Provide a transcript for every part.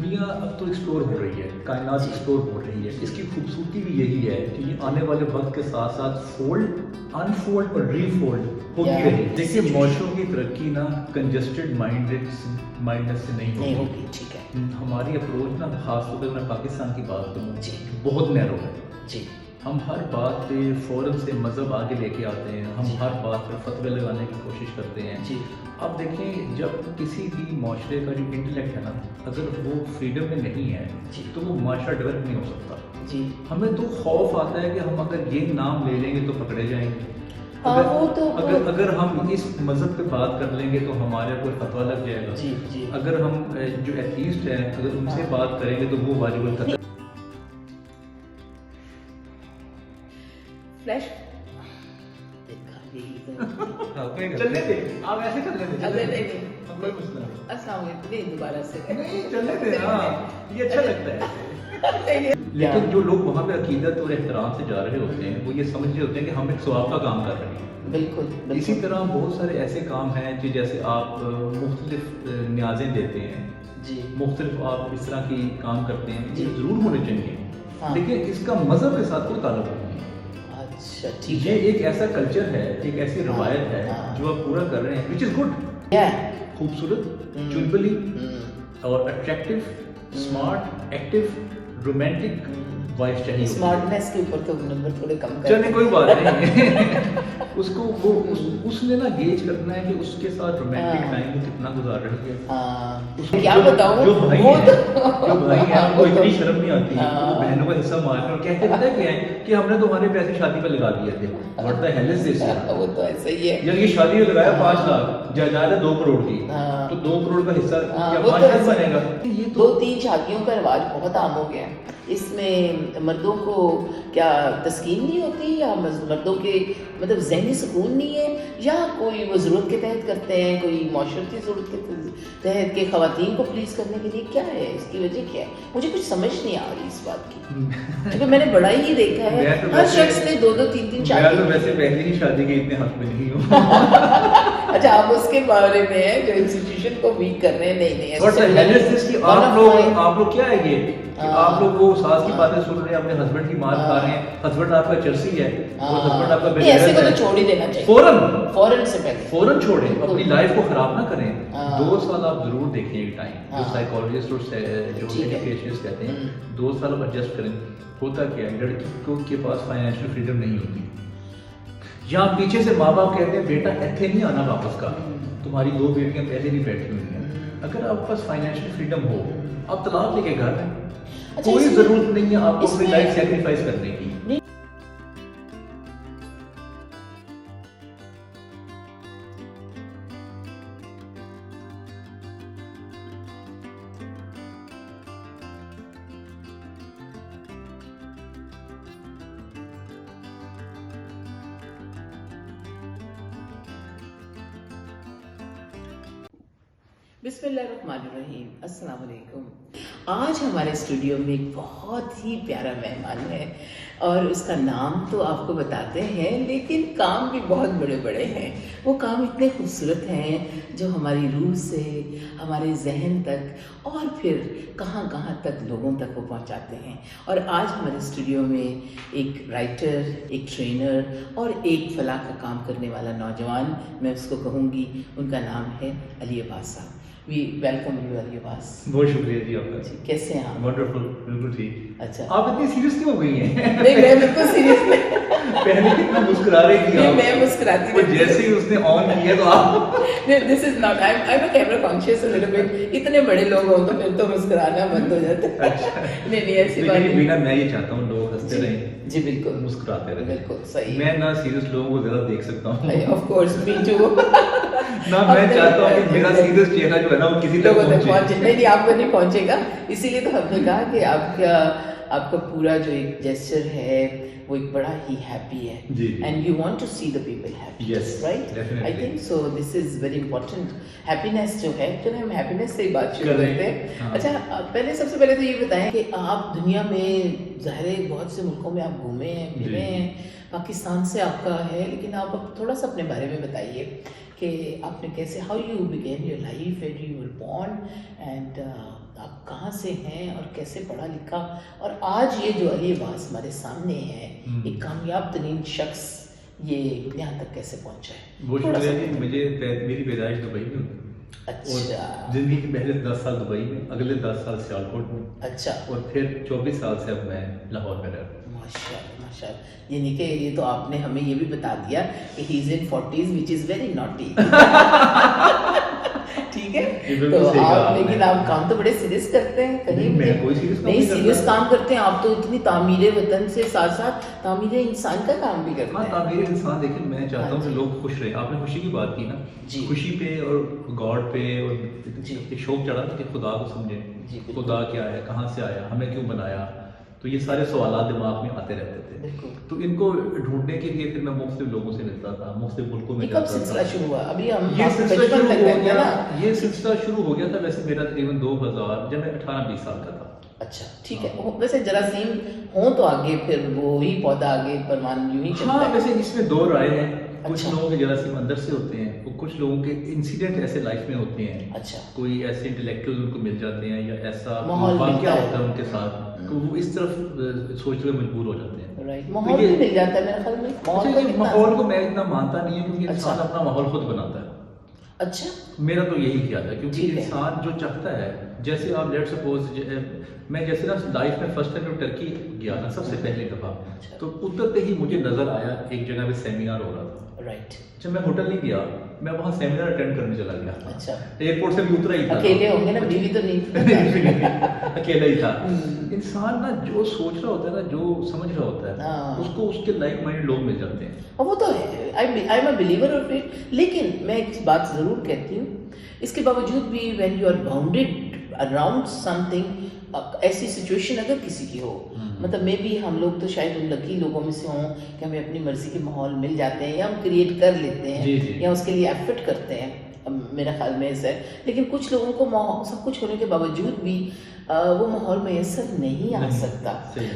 دنیا اب تو ایکسپلور ہو رہی ہے، کائنات ایکسپلور ہو رہی ہے. اس کی خوبصورتی بھی یہی ہے کہ یہ آنے والے وقت کے ساتھ ساتھ فولڈ انفولڈ اور ری فولڈ ہوتی رہے گی. دیکھیے معاشروں کی ترقی نا کنجسٹڈ مائنڈنس سے نہیں ہوگی. ٹھیک ہے. ہماری اپروچ نا خاص طور پہ میں پاکستان کی بات کروں بہت نیرو ہے. جی ہم ہر بات پہ فوراً سے مذہب آگے لے کے آتے ہیں، ہم ہر بات پہ فتوے لگانے کی کوشش کرتے ہیں. جی اب دیکھیں جب کسی بھی معاشرے کا جو انٹلیکٹ ہے نا اگر وہ فریڈم میں نہیں ہے تو وہ معاشرہ ڈیولپ نہیں ہو سکتا. جی ہمیں تو خوف آتا ہے کہ ہم اگر یہ نام لے لیں گے تو پکڑے جائیں گے. اگر ہم اس مذہب پہ بات کر لیں گے تو ہمارے کوئی فتویٰ لگ جائے گا. جی اگر ہم جو ایتھیسٹ ہیں اگر ان سے بات کریں گے تو وہ واجب القتل. فلیش چلنے دیں آپ ایسے کر لیتے السلام علیکم دوبارہ سے چلنے دیں. ہاں یہ اچھا لگتا ہے. لیکن جو لوگ وہاں پہ عقیدت اور احترام سے جا رہے ہوتے ہیں وہ یہ سمجھ رہے ہوتے ہیں کہ ہم ایک ثواب کا کام کر رہے ہیں. بالکل. اسی طرح بہت سارے ایسے کام ہیں کہ جیسے آپ مختلف نیازیں دیتے ہیں جی مختلف آپ اس طرح کی کام کرتے ہیں جی ضرور ہونے چاہیے لیکن اس کا مذہب کے ساتھ کوئی تعلق نہیں ہے. اچھا ٹھیک یہ ایک ایسا کلچر ہے ایک ایسی روایت ہے جو آپ پورا کر رہے ہیں وچ از گڈ. خوبصورت چلبلی اور attractive smart active romantic voice چاہیے. اسمارٹنیس کے اوپر تو نمبر تھوڑے کم کر چلنے کوئی بات نہیں. اس کو وہ اس نے نا گیج کرنا ہے کہ اس کے ساتھ رومانٹک ٹائم وہ کتنا گزار رہی ہے. کیا بتاؤں جو بھائی ہیں ان کو اتنی شرم نہیں آتی بہنوں کا حصہ مارنا اور کہتے پتہ کیا ہے کہ ہم نے تمہارے پیسے شادی پہ لگا دیے تھے. واٹ دی ہیل از دس. وہ تو ایسا ہی ہے. جب یہ شادی میں لگایا 5 لاکھ جائیداد ہے 2 کروڑ کی تو 2 کروڑ کا حصہ کیا 5 لاکھ بنے گا. یہ 2-3 شادیوں کا رواج بہت عام ہو گیا ہے. اس میں مردوں کو کیا تسکین نہیں ہوتی یا مردوں کے مطلب ذہنی سکون نہیں ہے یا کوئی وہ ضرورت کے تحت کرتے ہیں کوئی معاشرتی ضرورت کے تحت کہ خواتین کو پلیز کرنے کے لیے کیا ہے اس کی وجہ کیا ہے. مجھے کچھ سمجھ نہیں آ رہی اس بات کی کیونکہ میں نے بڑا ہی دیکھا ہے ہر شخص نے 2-3 شادی. میں تو ویسے پہلی ہی شادی کے اتنے حق میں نہیں ہوں. اچھا آپ اس کے بارے میں ہیں جو انسٹیٹیوشن کو ویک کر رہے ہیں. نہیں آپ لوگ کیا ہے یہ کہ آپ لوگ وہ ساس کی باتیں سن رہے ہیں اپنے ہسبینڈ کی مار کھا رہے ہیں. ہسبینڈ آپ کا چرسی ہے اور ہسبینڈ آپ کا ایسے کو تو چھوڑ ہی دینا چاہیے فوراً سے پہلے. فوراً چھوڑیں اپنی لائف کو خراب نہ کریں. 2 سال آپ ضرور دیکھیں ایک ٹائم جو سائیکالوجسٹ اور جو ایجوکیشنسٹ کہتے ہیں 2 سال آپ ایڈجسٹ کریں. ہوتا کیا ہے لڑکی کے پاس فائنینشیل فریڈم نہیں ہوتی. یہاں پیچھے سے ماں باپ کہتے ہیں بیٹا ایتھے نہیں آنا واپس کا تمہاری 2 بیٹیاں پہلے بھی بیٹھی ہوئی ہیں. اگر آپ کے پاس فائنینشیل فریڈم ہو آپ طلاق لے کے گھر میں کوئی ضرورت نہیں ہے آپ کو اپنی لائف سیکریفائس کرنے کی. بسم اللہ الرحمن الرحیم. السلام علیکم. آج ہمارے اسٹوڈیو میں ایک بہت ہی پیارا مہمان ہے اور اس کا نام تو آپ کو بتاتے ہیں لیکن کام بھی بہت بڑے بڑے ہیں. وہ کام اتنے خوبصورت ہیں جو ہماری روح سے ہمارے ذہن تک اور پھر کہاں کہاں تک لوگوں تک وہ پہنچاتے ہیں. اور آج ہمارے اسٹوڈیو میں ایک رائٹر ایک ٹرینر اور ایک فلاح کا کام کرنے والا نوجوان میں اس کو کہوں گی ان کا نام ہے علی عباس صاحب. وی ویلکم یو علی عباس. بہت شکریہ جی آپ کا. کیسے ہیں آپ؟ ونڈرفل بالکل ٹھیک. اچھا آپ اتنی سیریس کیوں ہو گئی ہیں؟ نہیں میں بالکل سیریس نہیں. پہلے کتنا مسکرا رہی تھی آپ. میں مسکراتی ہوں جیسے ہی اس نے آن کیا تو آپ this is not I am a camera conscious a little bit. اتنے بڑے لوگ ہوں تو پھر تو مسکرانا بند ہو جاتا ہے. نہیں ایسی بات نہیں. بیٹا میں یہ چاہتا ہوں لوگ ہنستے رہیں. جی بالکل مسکراتے رہیں. بالکل صحیح. میں نہ سیریس لوگوں کو زیادہ دیکھ سکتا ہوں آف کورس می ٹو. نہ میں چاہتا ہوں کہ میرا سیریس چہرہ جو ہے نا وہ کسی لوگوں تک پہنچے. نہیں آپ کو نہیں پہنچے گا. اسی لیے تو ہم نے کہا کہ آپ کا پورا جو ایک جیسچر ہے وہ ایک بڑا ہی ہیپی ہے and you want to see the people happy right. I think so this is very important. Happiness جو ہے چلو ہم ہیپینیس سے ہی بات شروع کرتے ہیں. اچھا پہلے سب سے پہلے تو یہ بتائیں کہ آپ دنیا میں ظاہر ہے بہت سے ملکوں میں آپ گھومے ہیں پھرے ہیں. پاکستان سے آپ کا ہے لیکن آپ تھوڑا سا اپنے بارے میں بتائیے کہ آپ نے کیسے how you begin your life where you were born and آپ کہاں سے ہیں اور کیسے پڑھا لکھا، اور آج یہ جو علی عباس ہمارے سامنے ہے، ایک کامیاب ترین شخص، یہ یہاں تک کیسے پہنچا ہے؟ وہ شکریہ جی، میری پیدائش دبئی میں ہوئی، اچھا، زندگی کے پہلے 10 سال دبئی میں، اگلے 10 سال سیالکوٹ میں، اچھا، اور پھر 24 سال سے اب میں لاہور میں رہ رہا ہوں۔ ماشاء اللہ ماشاء اللہ، یعنی کہ یہ تو آپ نے ہمیں یہ بھی بتا دیا کہ ہی از ان 40s which is very naughty, ٹھیک ہے؟ تو آپ لیکن آپ کام تو بڑے سیریس کرتے ہیں، کہیں نہیں سیریس کام کرتے ہیں آپ تو، اتنی تعمیر وطن سے ساتھ ساتھ تعمیر انسان کا کام بھی کرتے ہیں۔ ہاں، تعمیر انسان، دیکھیں میں چاہتا ہوں کہ لوگ خوش رہیں۔ آپ نے خوشی کی بات کی نا، خوشی پہ اور گاڈ پہ اور ایک شوق چڑھا کہ خدا کو سمجھیں، خدا کیا ہے، کہاں سے آیا، ہمیں کیوں بنایا، تو یہ سارے سوالات دماغ میں آتے رہتے تھے، تو ان کو ڈھونڈنے کے لیے پھر میں مختلف لوگوں سے ملتا تھا، مختلف ملکوں میں جاتا تھا۔ کب سلسلہ شروع ہوا؟ ابھی ہم یہ سلسلہ شروع ہو گیا تھا ویسے میرا تقریباً 2000، جب میں 18-20 سال کا تھا۔ اچھا ٹھیک ہے، ویسے جراثیم ہوں تو آگے پھر وہی پودا آگے پروان یوں ہی چلتا ہے۔ ہاں، ویسے اس میں 2 رائے ہیں، کچھ لوگوں کے جراثیم اندر سے ہوتے ہیں، اور کچھ لوگوں کے انسیڈنٹ ایسے لائف میں ہوتے ہیں، اچھا، کوئی ایسے انٹلیکچوئل ان کو مل جاتے ہیں یا ایسا ماحول واقعہ ہوتا ہے ان کے ساتھ، تو وہ اس طرف سوچتے ہوئے مجبور ہو جاتے ہیں۔ رائٹ، ماحول بھی مل جاتا ہے میرے خیال میں۔ ماحول کو میں اتنا مانتا نہیں ہوں، کیونکہ انسان اپنا ماحول خود بناتا ہے۔ اچھا، میرا تو یہی خیال ہے، کیونکہ انسان جو چاہتا ہے، جیسے آپ لیٹ سپوز میں جیسے نا لائف میں فرسٹ ٹائم جب ٹرکی گیا نا سب سے پہلی دفعہ، تو اترتے ہی مجھے نظر آیا ایک جگہ پہ سیمینار ہو رہا تھا۔ رائٹ، جب میں ہوٹل نہیں گیا، میں وہاں سیمینار اٹینڈ کرنے چلا گیا۔ اچھا، ایئرپورٹ سے بھی اترا ہی تھا، اکیلے ہوں گے نا، بیوی تو نہیں؟ اکیلا ہی تھا۔ انسان نا جو سوچ رہا ہوتا ہے نا، جو سمجھ رہا ہوتا ہے، اس کو اس کے لائک مائنڈ لوگ مل جاتے ہیں، اور وہ تو ہے، آئی am a believer of it. لیکن میں ایک بات ضرور کہتی ہوں، اس کے باوجود بھی when you are bounded around something, ایسی سچویشن اگر کسی کی ہو، مطلب میں بھی ہم لوگ تو شاید ان لکی لوگوں میں سے ہوں کہ ہمیں اپنی مرضی کے ماحول مل جاتے ہیں یا ہم کریٹ کر لیتے ہیں یا اس کے لیے ایفرٹ کرتے ہیں، میرا خیال میں ایسا ہے۔ لیکن کچھ لوگوں کو سب کچھ ہونے کے باوجود بھی وہ ماحول میسر نہیں آ سکتا،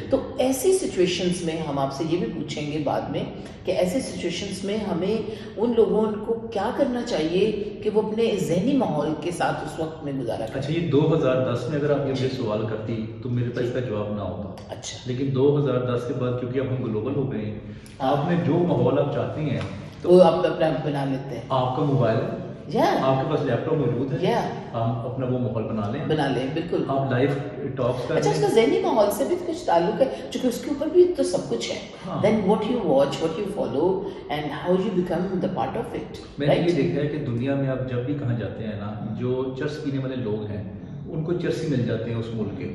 تو ایسی سچویشنز میں ہم آپ سے یہ بھی پوچھیں گے بعد میں کہ ایسے سچویشنز میں ہمیں ان لوگوں کو کیا کرنا چاہیے کہ وہ اپنے ذہنی ماحول کے ساتھ اس وقت میں گزارا کریں۔ اچھا، یہ 2010 میں اگر آپ یہ سوال کرتی تو میرے پاس اس کا جواب نہ ہوتا۔ اچھا، لیکن 2010 کے بعد چونکہ اب ہم گلوبل ہو گئے ہیں، آپ نے جو ماحول آپ چاہتی ہیں وہ آپ اپنا بنا لیتے ہیں۔ آپ کا موبائل ہے، آپ کے پاس لیپ ٹاپ موجود ہے، آپ اپنا وہ ماحول بنا لیں، بالکل، آپ لائف ٹاکس کر اچھا، اس کا ذہنی ماحول سے بھی کچھ تعلق ہے، چونکہ اس کے اوپر بھی تو سب کچھ ہے۔ Then what you watch, what you follow and how you become the part of it. میں نے یہ دیکھا ہے کہ دنیا میں آپ جب بھی کہاں جاتے ہیں نا، جو چرس پینے والے لوگ ہیں ان کو چرسی مل جاتے ہیں اس ملک کے،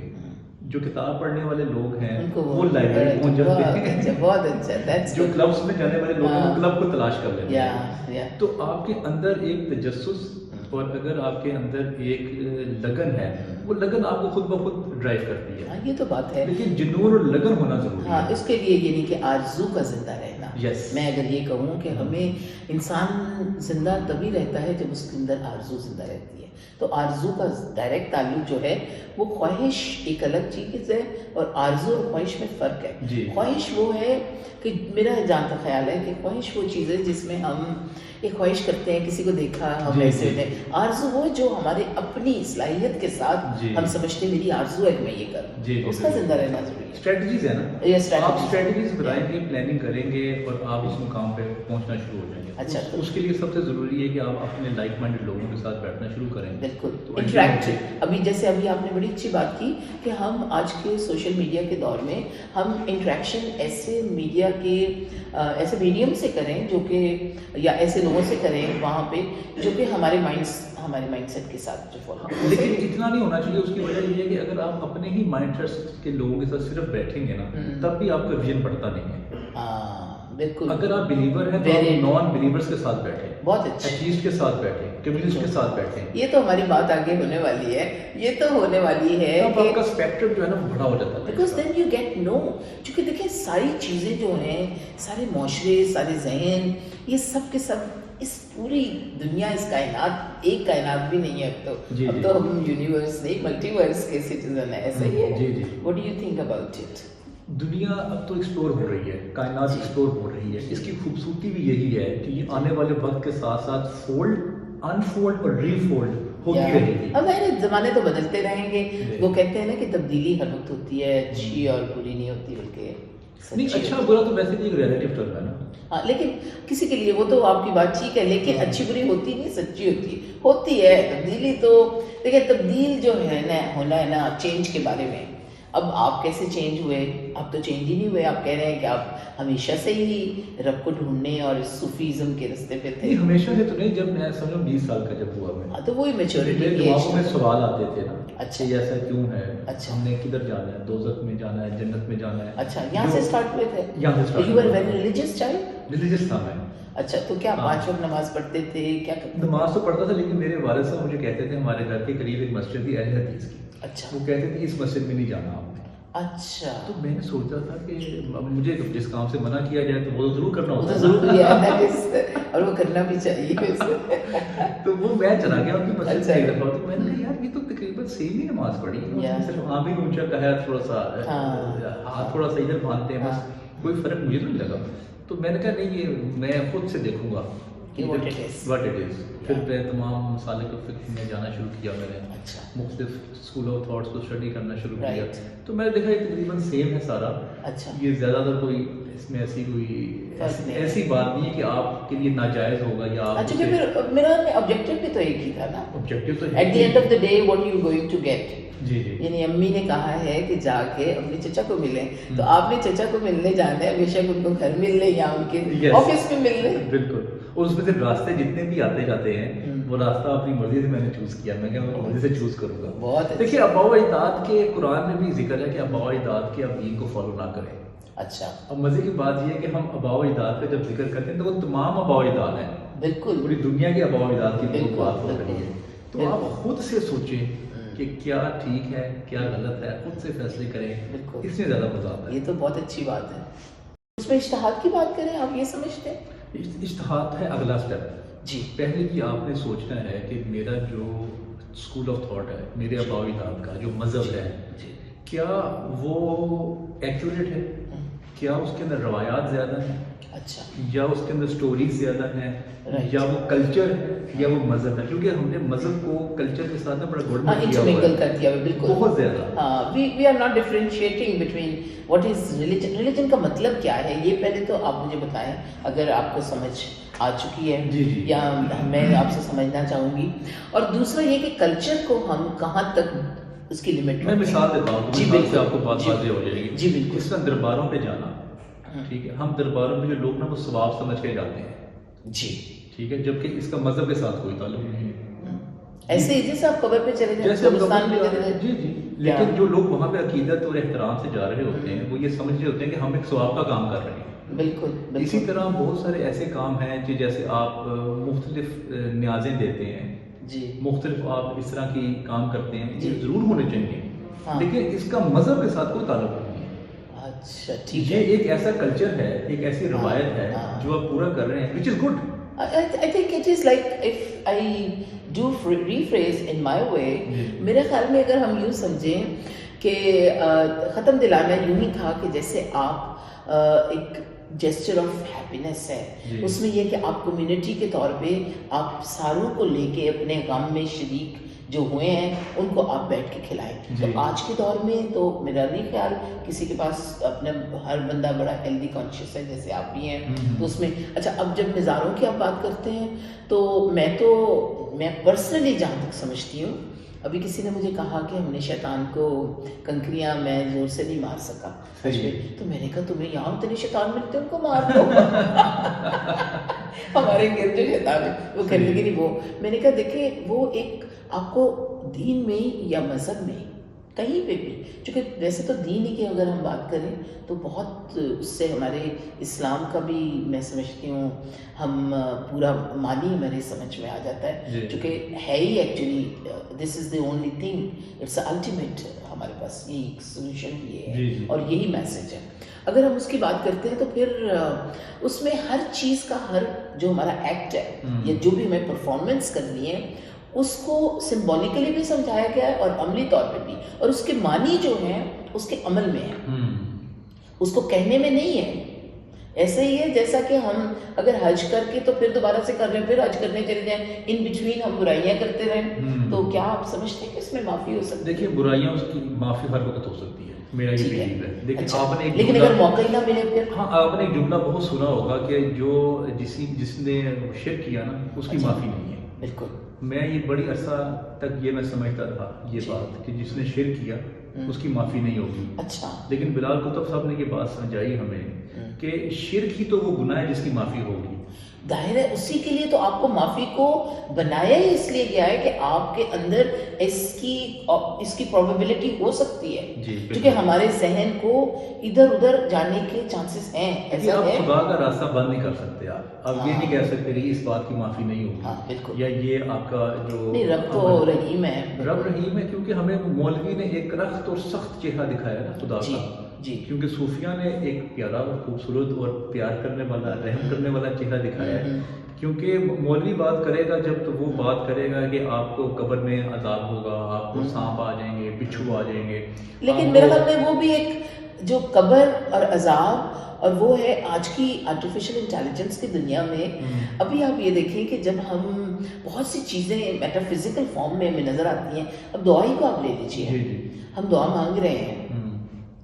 جو کتاب پڑھنے والے لوگ ہیں وہ لائبریری پہنچ جاتے ہیں، بہت اچھا، جو کلبس میں جانے والے لوگ ہیں وہ کلب کو تلاش کر لیتے ہیں۔ تو آپ کے اندر ایک تجسس اور اگر آپ کے اندر ایک لگن ہے، وہ لگن آپ کو خود بخود ڈرائیو کرتی ہے۔ یہ تو بات ہے، لیکن جنون اور لگن ہونا ضروری ہے۔ اس کے لیے یعنی کہ آرزو کا زندہ رہنا۔ میں اگر یہ کہوں کہ ہمیں انسان زندہ تبھی رہتا ہے جب اس کے اندر آرزو زندہ رہتی ہے، تو آرزو کا ڈائریکٹ تعلق جو ہے وہ خواہش ایک الگ چیز ہے، اور آرزو اور خواہش میں فرق ہے۔ خواہش وہ ہے کہ میرا جہاں تک خیال ہے کہ خواہش وہ چیز ہے جس میں ہم ایک خواہش کرتے ہیں، کسی کو دیکھا ہم ایسے ہیں۔ آرزو وہ جو ہمارے اپنی صلاحیت کے ساتھ ہم سمجھتے ہیں میری آرزو ہے کہ میں یہ کروں، اس کا زندہ رہنا ضروری ہے۔ اسٹریٹجیز ہے نا، آپ اسٹریٹجیز بنائیں گے، پلاننگ کریں گے اور آپ اس مقام پہ پہنچنا شروع ہو جائیں گے۔ اچھا، اس کے لیے سب سے ضروری ہے کہ آپ اپنے لائک مائنڈڈ لوگوں کے ساتھ بیٹھنا شروع کریں۔ بالکل، انٹریکٹ۔ ابھی جیسے ابھی آپ نے بڑی اچھی بات کی کہ ہم آج کے سوشل میڈیا کے دور میں ہم انٹریکشن ایسے میڈیا کے ایسے میڈیم سے کریں جو کہ یا ایسے لوگوں سے کریں وہاں پہ جو کہ ہمارے مائنڈ سیٹ کے ساتھ جو فالو، لیکن اتنا نہیں ہونا چاہیے۔ اس کی وجہ یہ ہے کہ اگر آپ اپنے ہی مائنڈ سیٹ کے لوگوں کے ساتھ صرف بیٹھیں گے نا، تب بھی آپ کا ویژن بڑھتا نہیں ہے۔ بالکل، اگر آپ بلیور ہیں تو آپ نان بلیورس کے ساتھ بیٹھیں، بہت اچھا، ایتھیسٹ کے ساتھ بیٹھیں، کمیونسٹ کے ساتھ بیٹھیں۔ یہ تو ہماری بات آگے ہونے والی ہے، یہ تو ہونے والی ہے اب آپ کا اسپیکٹرم جو ہے نا بڑا ہو جاتا ہے، بیکاز دین یو گیٹ نو، چونکہ دیکھیں ساری چیزیں جو ہیں، سارے معاشرے، سارے ذہن، یہ سب کے سب اس پوری دنیا، اس کائنات، ایک کائنات بھی نہیں ہے اب تو ہم یونیورس نہیں ملٹی ورس کے سٹیزن ہیں، ایسا ہی ہے۔ What do you think about it? دنیا اب تو ایکسپلور ہو رہی ہے، کائنات ایکسپلور ہو رہی ہے۔ اس کی خوبصورتی بھی یہی ہے کہ یہ آنے والے وقت کے ساتھ ساتھ فولڈ، انفولڈ اور ری فولڈ ہوتی رہے گی. اب زمانے تو بدلتے رہیں گے. وہ کہتے ہیں نا کہ تبدیلی ہر وقت ہوتی ہے، اچھی اور بری نہیں ہوتی، بلکہ نہیں اچھا برا تو ویسے بھی ایک ریلیٹیو ٹرم ہے نا. ہاں لیکن کسی کے لیے وہ تو آپ کی بات ٹھیک ہے، لیکن اچھی بری ہوتی نہیں، سچی ہوتی ہے تبدیلی. تو دیکھیں تبدیل جو ہے نا ہونا ہے نا چینج کے بارے میں. اب آپ کیسے چینج ہوئے؟ آپ تو چینج ہی نہیں ہوئے. آپ کہہ رہے ہیں کہ آپ ہمیشہ سے ہی رب کو ڈھونڈنے اور صوفیزم کے راستے پہ تھے. ہمیشہ سے تو نہیں، جب میں سمجھو 20 سال کا جب ہوا میں، ہاں تو وہی میچورٹی میرے کی دماغوں میں ایج. سوال آتے تھے نا. اچھا کہ ایسا کیوں ہے، اچھا ہم نے کدھر جانا ہے، دوزخ میں جانا ہے، جنت میں جانا ہے. اچھا یہاں سے اسٹارٹ ہوئے تھے. یہاں سے start. You are very religious child. Religious تھا میں. اچھا تو کیا 5 وقت نماز پڑھتے تھے؟ کیا کرتے؟ نماز تو پڑھتا تھا، لیکن میرے والد صاحب مجھے کہتے تھے، ہمارے گھر کے قریب ایک مسجد تھی اہل حدیث کی. اچھا وہ کہتے تھے اس مسجد میں نہیں جانا آپ نے. اچھا تو میں نے سوچا تھا کہ اب مجھے جس کام سے منع کیا جائے تو وہ ضرور کرنا ہوتا ہے. ضروری ہے اور وہ کرنا بھی چاہیے. تو وہ میں چلا گیا ان کی مسجد سے ایک دفعہ. تو میں نے کہا یار یہ تو تقریباً سیم ہی نماز پڑھی، صرف آمین اونچا کا ہے، تھوڑا سا ہاتھ تھوڑا سا ادھر باندھتے ہیں، بس کوئی فرق مجھے نہیں لگا. تو میں نے کہا نہیں یہ میں خود سے دیکھوں گا what it is. پھر میں تمام مسالک فقہ میں جانا شروع کیا. میں نے اچھا مختلف اسکول آف تھاٹس کو اسٹڈی کرنا شروع کیا. Right. تو میں نے دیکھا یہ تقریباً سیم ہے سارا. اچھا یہ زیادہ تر کوئی اس میں ایسی بات نہیں ہے کہ آپ کے لیے ناجائز ہوگا یا آپ. اچھا پھر میرا آبجیکٹیو بھی تو ایک ہی تھا نا. آبجیکٹیو تو at the end of the day what you going to get. جی جی یعنی امی نے کہا ہے کہ جا کے اپنے چچا کو ملیں، تو آپ نے چچا کو ملنے جانا ہے، بے شک ان کو گھر مل لیں یا ان کے آفس میں مل لیں. بالکل. اور اس میں سے راستے جتنے بھی آتے جاتے ہیں وہ راستہ اپنی مرضی سے میں نے چوز کیا. میں اپنی مرضی سے چوز کروں گا. بہت دیکھیے آباء و اجداد کے قرآن میں بھی ذکر ہے کہ آباء و اجداد کے اب دین کو فالو نہ کریں. اچھا اب مزے کی بات یہ ہے کہ ہم آباء و اجداد کا جب ذکر کرتے ہیں تو وہ تمام آباء و اجداد ہیں. بالکل پوری دنیا کے آباء و اجداد کی بات ہو رہی ہے. تو آپ خود سے سوچیں کہ کیا ٹھیک ہے کیا غلط ہے، خود سے فیصلے کریں. اس میں زیادہ مزہ آتا ہے. یہ تو بہت اچھی بات ہے. اس میں اجتہاد کی بات کریں، آپ یہ سمجھتے ہیں اجتہاد ہے اگلا اسٹیپ. جی پہلے بھی آپ نے سوچنا ہے کہ میرا جو اسکول آف تھاٹ ہے، میرے آباء و اجداد کا جو مذہب ہے، کیا وہ ایکوریٹ ہے؟ کیا اس کے اندر روایات زیادہ ہیں؟ اچھا یا اس کے اندر سٹوریز زیادہ ہیں، یا وہ کلچر ہے یا وہ مذہب ہے؟ کیونکہ ہم نے مذہب کو کلچر کے ساتھ بڑا گڑبڑ کیا ہوا ہے بالکل بہت زیادہ. We are not differentiating between what is religion. Religion کا مطلب کیا ہے یہ پہلے تو آپ مجھے بتائیں، اگر آپ کو سمجھ آ چکی ہے جی جی یا میں آپ سے سمجھنا چاہوں گی. اور دوسرا یہ کہ کلچر کو ہم کہاں تک اس کی لمٹ. میں مثال دیتا ہوں. جی مثال سے بالکل آپ کو بات واضح ہو جائے گی. جی بالکل. اس میں درباروں پہ جانا، ٹھیک ہے، ہم درباروں میں جو لوگ نا وہ ثواب سمجھ کے جاتے ہیں. جی ٹھیک ہے، جبکہ اس کا مذہب کے ساتھ کوئی تعلق نہیں ہے. ایسے ہی جیسے آپ قبر پہ چلے جائیں، جیسے قبرستان میں چلے جائیں. جی جی. لیکن جو لوگ وہاں پہ عقیدت اور احترام سے جا رہے ہوتے ہیں وہ یہ سمجھ رہے ہوتے ہیں کہ ہم ایک ثواب کا کام کر رہے ہیں. بالکل. اسی طرح بہت سارے ایسے کام ہیں کہ جیسے آپ مختلف نیازیں دیتے ہیں، جی مختلف آپ اس طرح کی کام کرتے ہیں، یہ ضرور ہونے چاہیے، لیکن اس کا مذہب کے ساتھ کوئی تعلق نہیں ہے. اچھا ٹھیک ہے. یہ ایک ایسا کلچر ہے، ایک ایسی روایت ہے جو آپ پورا کر رہے ہیں، which is good. I think it is like if I do rephrase in my way, میرے خیال میں اگر ہم یوں سمجھیں کہ ختم دلانا یوں ہی تھا کہ جیسے آپ ایک جیسچر آف ہیپینس ہے، اس میں یہ کہ آپ کمیونٹی کے طور پہ آپ ساروں کو لے کے اپنے غم میں شریک جو ہوئے ہیں ان کو آپ بیٹھ کے کھلائیں. تو آج کے دور میں تو میرا نہیں خیال کسی کے پاس اپنا ہر بندہ بڑا ہیلدی کانشیس ہے جیسے آپ بھی ہیں. تو اس میں اچھا اب جب نظاروں کی آپ بات کرتے ہیں تو میں پرسنلی جہاں تک سمجھتی ہوں، ابھی کسی نے مجھے کہا کہ ہم نے شیطان کو کنکریاں میں زور سے نہیں مار سکا. تو میں نے کہا تمہیں یہاں اتنے شیطان ملتے ان کو مار دو. ہمارے گرد جو شیطان ہے وہ کہنے لگی نہیں وہ. میں نے کہا دیکھیں وہ ایک آپ کو دین میں یا مذہب میں کہیں پہ بھی، چونکہ ویسے تو دین ہی کی اگر ہم بات کریں تو بہت اس سے ہمارے اسلام کا بھی میں سمجھتی ہوں ہم پورا معنی ہمارے سمجھ میں آ جاتا ہے، چونکہ ہے ہی actually this is the only thing, it's ultimate. ہمارے پاس یہی سولوشن بھی ہے اور یہی میسج ہے. اگر ہم اس کی بات کرتے ہیں تو پھر اس میں ہر چیز کا ہر جو ہمارا ایکٹ ہے یا جو بھی ہمیں پرفارمنس کرنی ہے اس کو سمبولیکلی بھی سمجھایا گیا ہے اور عملی طور پہ بھی، اور اس کے معنی جو ہیں اس کے عمل میں ہیں، اس کو کہنے میں نہیں ہے. ایسا ہی ہے جیسا کہ ہم اگر حج کر کے تو پھر دوبارہ سے کر رہے ہیں، پھر حج کرنے چلے جائیں، ان بٹوین ہم برائیاں کرتے رہیں، تو کیا آپ سمجھتے ہیں کہ اس میں معافی ہو سکتی ہے؟ دیکھیے برائیاں اس کی معافی ہر وقت ہو سکتی ہے، میرا یہ بلیو ہے. لیکن آپ نے لیکن اگر موقع ہی نہ ملے پھر؟ ہاں آپ نے ایک جملہ بہت سنا ہوگا کہ جو جس نے شرک کیا نا اس کی معافی نہیں ہے. بالکل. میں یہ بڑی عرصہ تک یہ میں سمجھتا تھا یہ بات کہ جس نے شرک کیا اس کی معافی نہیں ہوگی. اچھا. لیکن بلال کتب صاحب نے یہ بات سمجھائی ہمیں کہ شرک ہی تو وہ گناہ ہے جس کی معافی ہوگی. ظاہر ہے اسی کے لیے تو آپ کو معافی کو بنایا ہی اس لیے گیا ہے کہ آپ کے اندر اس کی پروبیبلٹی ہو سکتی ہے، کیونکہ ہمارے ذہن کو ادھر ادھر جانے کے چانسز ہیں. ایسا آپ ہے خدا کا راستہ بند نہیں کر سکتے. آپ یہ نہیں کہہ سکتے کہ اس بات کی معافی نہیں ہوگی. ہاں بالکل. یا یہ آپ کا جو نہیں، رب تو رحیم ہے. رب رحیم ہے کیونکہ ہمیں مولوی نے ایک رخت اور سخت چہرہ دکھایا نا خدا کا. جی. کیونکہ صوفیہ نے ایک پیارا اور خوبصورت اور پیار کرنے والا رحم کرنے والا چہرہ دکھایا ہے. کیونکہ مولوی بات کرے گا جب تو وہ بات کرے گا کہ آپ کو قبر میں عذاب ہوگا، آپ کو سانپ آ جائیں گے، بچھو آ جائیں گے. لیکن میرا خیال میں وہ بھی ایک جو قبر اور عذاب اور وہ ہے آج کی آرٹیفیشل انٹیلیجنس کی دنیا میں. ابھی آپ یہ دیکھیں کہ جب ہم بہت سی چیزیں میٹا فزیکل فارم میں ہمیں نظر آتی ہیں. اب دعا ہی کو آپ لے لیجیے، ہم دعا مانگ رہے ہیں،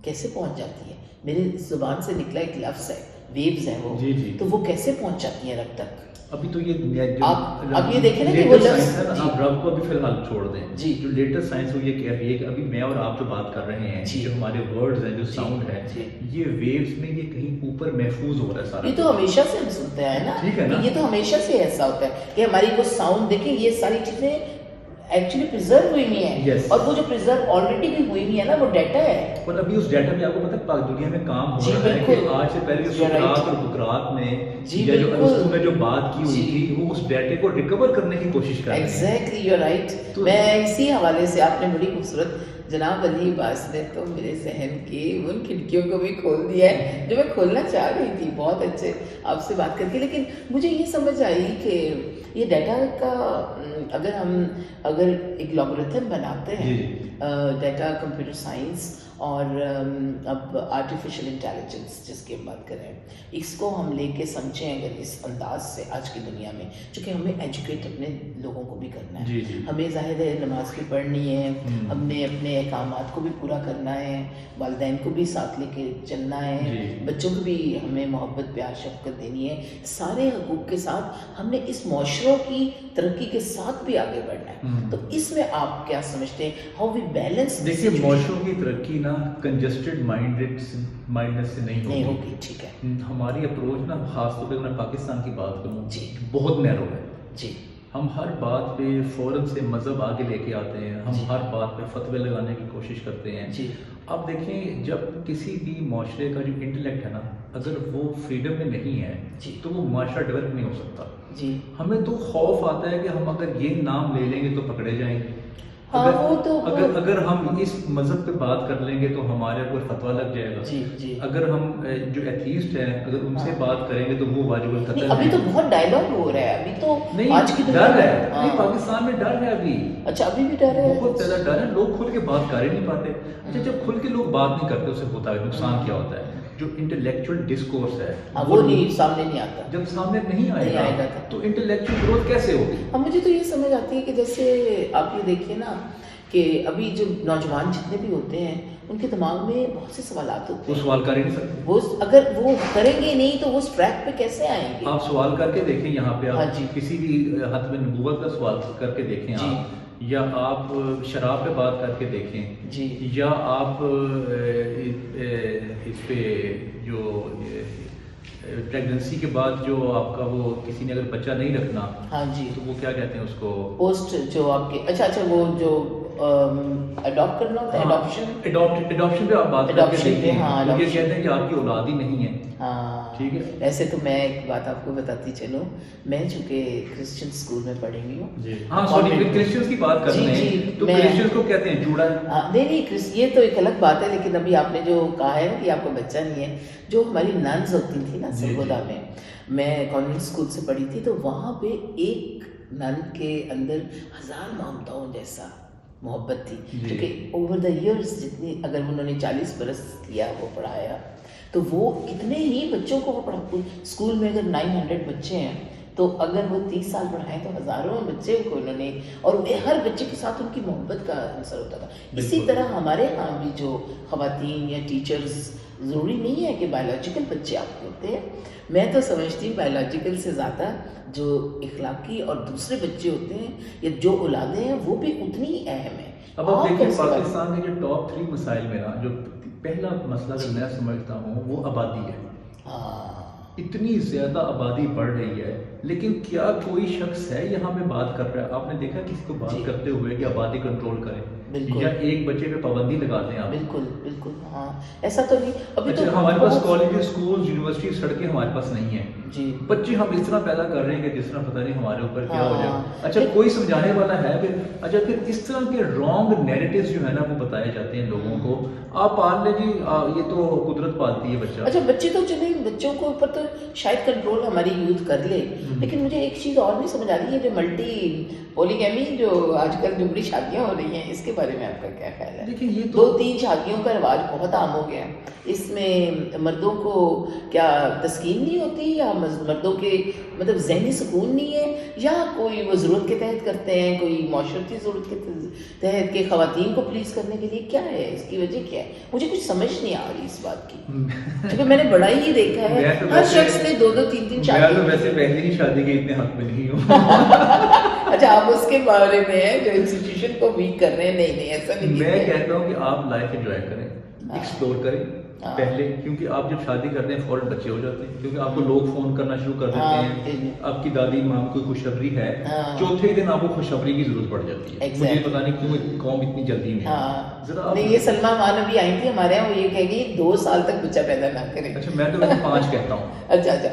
کیسے پہنچ جاتی ہے؟ میری زبان سے نکلا ایک لفظ ہے، ویوز ہیں وہ، تو وہ کیسے پہنچ جاتی ہیں رب تک؟ ابھی تو یہ اب یہ دیکھیں نا کہ وہ لفظ آپ رب کو ابھی فی الحال چھوڑ دیں. جو لیٹسٹ سائنس وہ یہ کہہ رہی ہے کہ ابھی میں اور آپ جو بات کر رہے ہیں، جو ہمارے ورڈز ہیں، جو ساؤنڈ ہے، یہ ویوز میں یہ کہیں اوپر محفوظ ہو رہا ہے سارا. یہ تو ہمیشہ سے ہم سنتے ہیں نا، ٹھیک ہے نا، یہ تو ہمیشہ سے ایسا ہوتا ہے کہ ہماری وہ ساؤنڈ دیکھیں، یہ ساری چیزیں ایکچولی پرزرو ہوئی ہوئی ہیں. اور وہ جو پرزرو آلریڈی بھی ہوئی ہوئی ہے نا، وہ ڈیٹا ہے. اور ابھی اس ڈیٹا میں آپ کو پتہ ہے دنیا میں کام ہو رہا ہے کہ آج سے پہلے سقراط اور بقراط نے یا جو ارسطو نے جو بات کی ہوئی تھی وہ اس ڈیٹے کو ریکور کرنے کی کوشش کر رہے ہیں. Exactly, you are right. میں اسی حوالے سے آپ نے بڑی خوبصورت جناب علی عباس نے تو میرے ذہن کی ان کھڑکیوں کو بھی کھول دیا ہے جو میں کھولنا چاہ رہی تھی. بہت اچھے آپ سے بات کر کے. لیکن مجھے یہ سمجھ آئی کہ یہ ڈیٹا کا اگر ایک لاگرتھم بناتے ہیں، ڈیٹا کمپیوٹر سائنس اور اب آرٹیفیشل انٹیلیجنس جس کی ہم بات کریں، اس کو ہم لے کے سمجھیں اگر اس انداز سے آج کی دنیا میں، چونکہ ہمیں ایجوکیٹ اپنے لوگوں کو بھی کرنا ہے. ہمیں ظاہر ہے نماز بھی پڑھنی ہے، ہم نے اپنے احکامات کو بھی پورا کرنا ہے، والدین کو بھی ساتھ لے کے چلنا ہے، بچوں کو بھی ہمیں محبت پیار شفقت دینی ہے. سارے حقوق کے ساتھ ہم نے اس معاشروں کی ترقی کے ساتھ بھی آگے بڑھنا ہے. تو اس میں آپ کیا سمجھتے ہیں، ہاؤ وی بیلنس؟ دیکھیے معاشروں کی ترقی نا کنجسٹڈ مائنڈنس سے نہیں ہوگی. ٹھیک ہے. ہماری اپروچ نا خاص طور پہ میں پاکستان کی بات کروں بہت نیرو ہے. ہم ہر بات پہ فوراً سے مذہب آگے لے کے آتے ہیں، ہم ہر بات پہ فتوے لگانے کی کوشش کرتے ہیں. اب دیکھیں جب کسی بھی معاشرے کا جو انٹلیکٹ ہے نا اگر وہ فریڈم میں نہیں ہے تو وہ معاشرہ ڈیولپ نہیں ہو سکتا. ہمیں تو خوف آتا ہے کہ ہم اگر یہ نام لے لیں گے تو پکڑے جائیں گے. اگر ہم اس مذہب پہ بات کر لیں گے تو ہمارے کوئی فتویٰ لگ جائے گا. اگر ہم جو ایتھیسٹ ہیں اگر ان سے بات کریں گے تو وہ واجب القتل ہے. ابھی تو بہت ڈائلاگ ہو رہا ہے، ابھی تو آج کی ڈر ہے. نہیں پاکستان میں ڈر ہے ابھی. اچھا ابھی بھی ڈر ہے، بہت زیادہ ڈر ہے. لوگ کھل کے بات کر ہی نہیں پاتے. اچھا جب کھل کے لوگ بات نہیں کرتے اسے ہوتا ہے نقصان کیا ہوتا ہے. جو انٹلیکچوئل ڈسکورس ہے وہ سامنے نہیں آتا. جب سامنے نہیں آئے گا تو انٹلیکچوئل گروتھ کیسے ہوگی؟ اب مجھے تو یہ سمجھ آتی ہے کہ جیسے آپ یہ دیکھیے نا کہ ابھی جو نوجوان جتنے بھی ہوتے ہیں ان کے دماغ میں بہت سے سوالات ہوتے ہیں. وہ سوال کر ہی نہیں سکتے. وہ اگر وہ کریں گے نہیں تو وہ اس ٹریک پہ کیسے آئیں گے؟ آپ سوال کر کے دیکھیں یہاں پہ آپ کسی بھی حد میں نبوت کا سوال کر کے دیکھیں آپ، یا آپ شراب پہ بات کر کے دیکھیں، یا آپ اس پہ جو پریگننسی کے بعد جو آپ کا وہ کسی نے اگر بچہ نہیں رکھنا تو وہ کیا کہتے ہیں اس کو، پوسٹ جو آپ کے اچھا وہ جو اڈاپٹ کرنا ہوتا ہے، اڈاپشن پہ آپ بات کر کے دیکھیں. یہ کہتے ہیں کہ آپ کی اولاد ہی نہیں ہے. ٹھیک ہے. ویسے تو میں ایک بات آپ کو بتاتی چلوں، میں چونکہ کرسچن اسکول میں پڑھی ہوئی ہوں. ہاں سوری کرسچنز کی بات کر رہے ہیں تو کرسچنز کو کہتے ہیں چوڑا. نہیں یہ تو ایک الگ بات ہے. لیکن ابھی آپ نے جو کہا ہے کہ آپ کا بچہ نہیں ہے، جو ہماری ننز ہوتی تھی نا سرگودا میں کانوینٹ اسکول سے پڑھی تھی، تو وہاں پہ ایک نن کے اندر 1000 مامتاؤں جیسا محبت تھی. کیونکہ اوور دا ایئرس جتنی اگر انہوں نے 40 برس کیا وہ پڑھایا تو وہ کتنے ہی بچوں کو وہ پڑھا. اسکول میں اگر 900 بچے ہیں تو اگر وہ 30 سال پڑھائیں تو ہزاروں بچے کو انہوں نے, اور ہر بچے کے ساتھ ان کی محبت کا اثر ہوتا تھا. اسی طرح ہمارے ہاں بھی جو خواتین یا ٹیچرز, ضروری نہیں ہے کہ بایولوجیکل بچے آپ کے ہوتے ہیں. میں تو سمجھتی ہوں بایولوجیکل سے زیادہ جو اخلاقی اور دوسرے بچے ہوتے ہیں یا جو اولادیں ہیں وہ بھی اتنی ہی اہم ہیں. اب آپ دیکھیں پاکستان میں جو ٹاپ 3 مسائل میں نا, جو پہلا مسئلہ جو میں سمجھتا ہوں وہ آبادی ہے. اتنی زیادہ آبادی بڑھ رہی ہے, لیکن کیا کوئی شخص ہے یہاں پہ بات کر رہا ہے؟ آپ نے دیکھا کسی کو بات کرتے ہوئے کہ آبادی کنٹرول کریں یا ایک بچے پہ پابندی لگا دیں آپ؟ بالکل بالکل, ہاں ایسا تو نہیں. ابھی تو ہمارے پاس کالج, اسکول, یونیورسٹی, سڑکیں ہمارے پاس نہیں ہیں. جی بچے ہم اس طرح پیدا کر رہے ہیں کہ جس طرح پتہ نہیں ہمارے اوپر کیا ہو جائے. اچھا کوئی سمجھانے والا ہے پھر؟ اچھا پھر اس طرح کے رانگ نیریٹیوز جو ہے نا وہ بتائے جاتے ہیں لوگوں کو, آپ پال لیں جی یہ تو قدرت پالتی ہے بچہ. اچھا بچے تو چلیں, بچوں کو اوپر تو شاید کنٹرول ہماری یوتھ کر لے, لیکن مجھے ایک چیز اور نہیں سمجھ آ رہی ہے, جو ملٹی پولیگیمی جو آج کل جو بڑی شادیاں ہو رہی ہیں, اس کے بارے میں آپ کا کیا خیال ہے؟ دیکھیں یہ 2-3 شادیوں کا رواج بہت عام ہو گیا ہے. اس میں مردوں کو کیا تسکین نہیں ہوتی, یا مردوں کے مطلب ذہنی سکون نہیں ہے, یا کوئی وہ ضرورت کے تحت کرتے ہیں, کوئی معاشرتی ضرورت کے تحت کہ خواتین کو پلیز کرنے کے لیے, کیا ہے اس کی وجہ کیا ہے؟ مجھے کچھ سمجھ نہیں آ رہی اس بات کی, کیونکہ میں نے بڑا ہی دیکھا ہے ہر شخص نے 2-2-3 شادی. میں تو ویسے پہلے ہی شادی کے اتنے حق میں نہیں ہوں. اچھا آپ اس کے بارے میں ہیں جو انسٹیٹیوشن کو ویک کر رہے ہیں. نہیں نہیں ایسا نہیں. میں کہتا ہوں کہ آپ لائف انجوائے کریں, ایکسپلور کریں پہلے, کیونکہ آپ جب شادی کرتے ہیں فوراً بچے ہو جاتے ہیں, کیونکہ آپ کو لوگ فون کرنا شروع کر دیتے ہیں, آپ کی دادی ماں کوئی خوشخبری ہے, چوتھے دن آپ کو خوشخبری کی ضرورت پڑ جاتی ہے. مجھے پتا نہیں کیوں قوم اتنی جلدی میں. نہیں یہ سلما مان ابھی آئی تھی ہمارے یہاں, وہ یہ کہے گی 2 سال تک بچہ پیدا نہ کرے. اچھا میں تو ویسے 5 کہتا ہوں.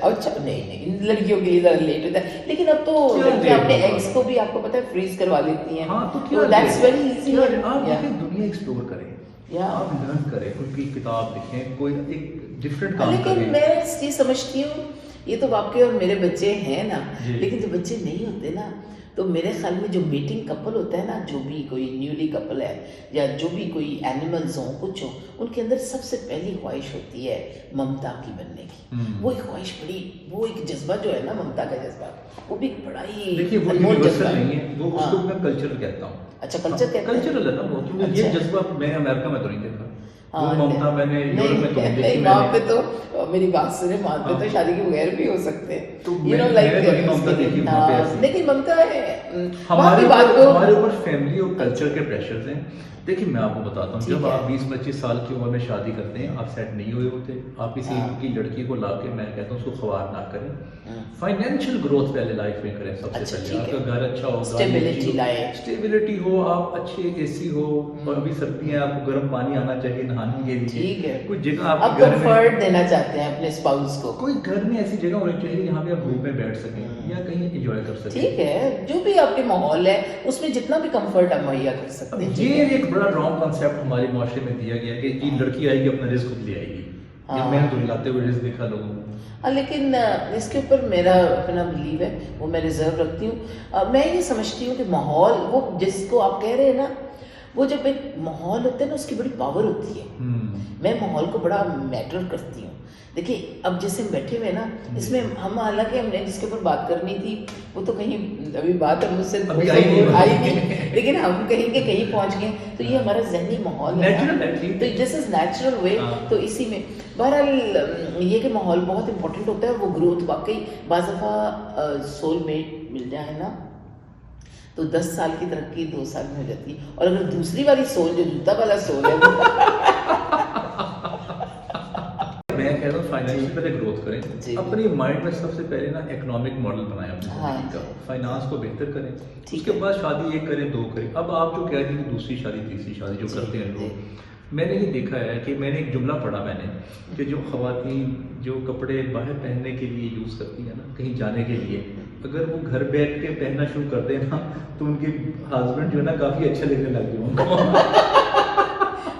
اچھا نہیں لڑکیوں کے لیے ذرا لیٹ ہوتا ہے, لیکن اب تو لڑکیاں اپنے ایگز کو بھی آپ کو پتا ہے فریز کروا لیتی ہیں. ہاں تو کیا دیٹس ویری ایزی. آپ دنیا ایکسپلور کریں, آپ لرن کریں, کوئی کتاب لکھیں, کوئی ایک ڈفرینٹ کام کریں. لیکن میں اس چیز سمجھتی ہوں, یہ تو آپ کے اور میرے بچے ہیں نا, لیکن جو بچے نہیں ہوتے نا, تو میرے خیال میں جو میٹنگ کپل ہوتا ہے نا, جو بھی کوئی نیولی کپل ہے یا جو بھی کوئی اینیملز ہوں کچھ ہوں, ان کے اندر سب سے پہلی خواہش ہوتی ہے ممتا کی بننے کی. وہ ایک خواہش بڑی, وہ ایک جذبہ جو ہے نا ممتا کا جذبہ, وہ بھی بڑا ہی دیکھیے وہ یونیورسل نہیں ہے, وہ اس کو میں کلچر کہتا ہوں. اچھا کلچر کہتے ہیں, کلچرل ہے نا وہ, کیونکہ یہ جذبہ میں نے امریکہ میں تو نہیں دیکھا, وہ ممتا میں نے یورپ میں تو دیکھی. وہاں پہ تو میری بات سنیں, وہاں پہ تو شادی کے بغیر بھی ہو سکتے ہیں. لیکن ممتا ہے ہمارے اوپر فیملی اور کلچر کے پریشرز ہیں. دیکھیے میں آپ کو بتاتا ہوں, جب آپ 20-25 سال کی عمر میں شادی کرتے ہیں, آپ سیٹ نہیں ہوئے ہوتے, آپ کسی کی لڑکی کو لا کے, میں کہتا ہوں اس کو خوار نہ کریں. فائنینشیل گروتھ پہلے لائف میں کریں سب سے پہلے. آپ کا گھر اچھا ہو, اسٹیبلٹی ہو, آپ اچھے اے سی ہو, اور ابھی سردیاں آپ کو گرم پانی آنا چاہیے نہانے کے لیے, کوئی جگہ آپ کے گھر میں دینا چاہتے ہیں اپنے اسپاؤس کو, کوئی گھر میں ایسی جگہ ہونی چاہیے جہاں پہ آپ گروپ میں بیٹھ سکیں یا کہیں انجوائے کر سکیں. ٹھیک ہے, جو بھی آپ کے ماحول ہے اس میں جتنا بھی کمفرٹ آپ مہیا کر سکتے ہیں. یہ ایک بڑا رانگ کانسیپٹ ہمارے معاشرے میں دیا گیا کہ جی لڑکی آئے گی اپنا رزق خود لے آئے گی, یا میں تو لاتے ہوئے رزق دیکھا لوگوں کو. لیکن اس کے اوپر میرا اپنا بلیو ہے, وہ میں ریزرو رکھتی ہوں. میں یہ سمجھتی ہوں کہ ماحول, وہ جس کو آپ کہہ رہے ہیں نا, وہ جب ایک ماحول ہوتا ہے نا اس کی بڑی پاور ہوتی ہے. میں ماحول کو بڑا میٹر کرتی ہوں. دیکھیے اب جیسے ہم بیٹھے ہوئے نا, اس میں ہم حالانکہ ہم نے جس کے اوپر بات کرنی تھی وہ تو کہیں ابھی بات ہم مجھ سے آئی نہیں, لیکن ہم کہیں کہ کہیں پہنچ گئے. تو یہ ہمارا ذہنی ماحول ہے, تو دس از نیچرل وے. تو اسی میں بہرحال یہ کہ ماحول بہت امپورٹنٹ ہوتا ہے. وہ گروتھ واقعی بعض دفعہ سول میٹ مل جائے نا تو 10 سال کی ترقی 2 سال میں ہو جاتی ہے, اور اگر دوسری والی سول جو جوتا والا سول ہے میں کہہ رہا ہوں فائنینشلی پہلے گروتھ کریں. اپنی مائنڈ میں سب سے پہلے نا اکنامک ماڈل بنائیں اپنی زندگی کا, فائنانس کو بہتر کریں. اس کے بعد شادی 1 کریں 2 کریں. اب آپ جو کہہ رہے ہیں کہ دوسری شادی تیسری شادی جو کرتے ہیں لوگ, میں نے یہ دیکھا ہے کہ میں نے ایک جملہ پڑھا میں نے کہ جو خواتین جو کپڑے باہر پہننے کے لیے یوز کرتی ہیں نا کہیں جانے کے لیے, اگر وہ گھر بیٹھ کے پہننا شروع کر دیں نا تو ان کے ہسبینڈ جو ہے نا کافی اچھے لگنے لگ گئے ان کو.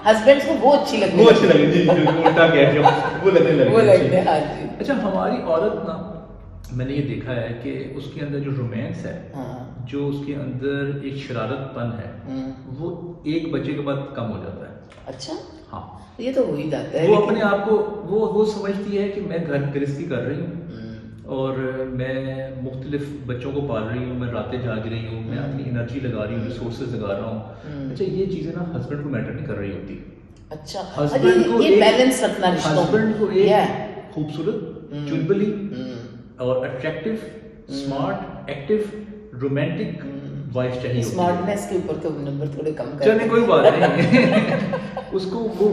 ہسبینڈ کو وہ اچھی لگتی, وہ اچھی لگے جی, الٹا کہہ رہے ہو, وہ لگنے لگے. اچھا ہماری عورت نا, میں نے یہ دیکھا ہے کہ اس کے اندر جو رومانس ہے جو اس کے اندر ایک شرارت پن ہے وہ ایک بچے کے بعد کم ہو جاتا ہے. اچھا ہاں یہ تو ہو ہی جاتا ہے. وہ اپنے آپ کو وہ سمجھتی ہے کہ میں گھر گرہستی کر رہی ہوں اور میں مختلف بچوں کو پال رہی ہوں, میں راتیں جاگ رہی ہوں, میں اپنی انرجی لگا رہی ہوں, ریسورسز لگا رہا ہوں. اچھا یہ چیزیں نا ہسبینڈ کو میٹر نہیں کر رہی ہوتی. اچھا ہسبینڈ کو یہ بیلنس رکھنا رشتوں ہسبینڈ کو ایک خوبصورت, چلبلی اور attractive, smart, active, romantic wife چاہیے. اسمارٹنس کے اوپر تو نمبر تھوڑے کم کر چلیں کوئی بات نہیں. اس کو وہ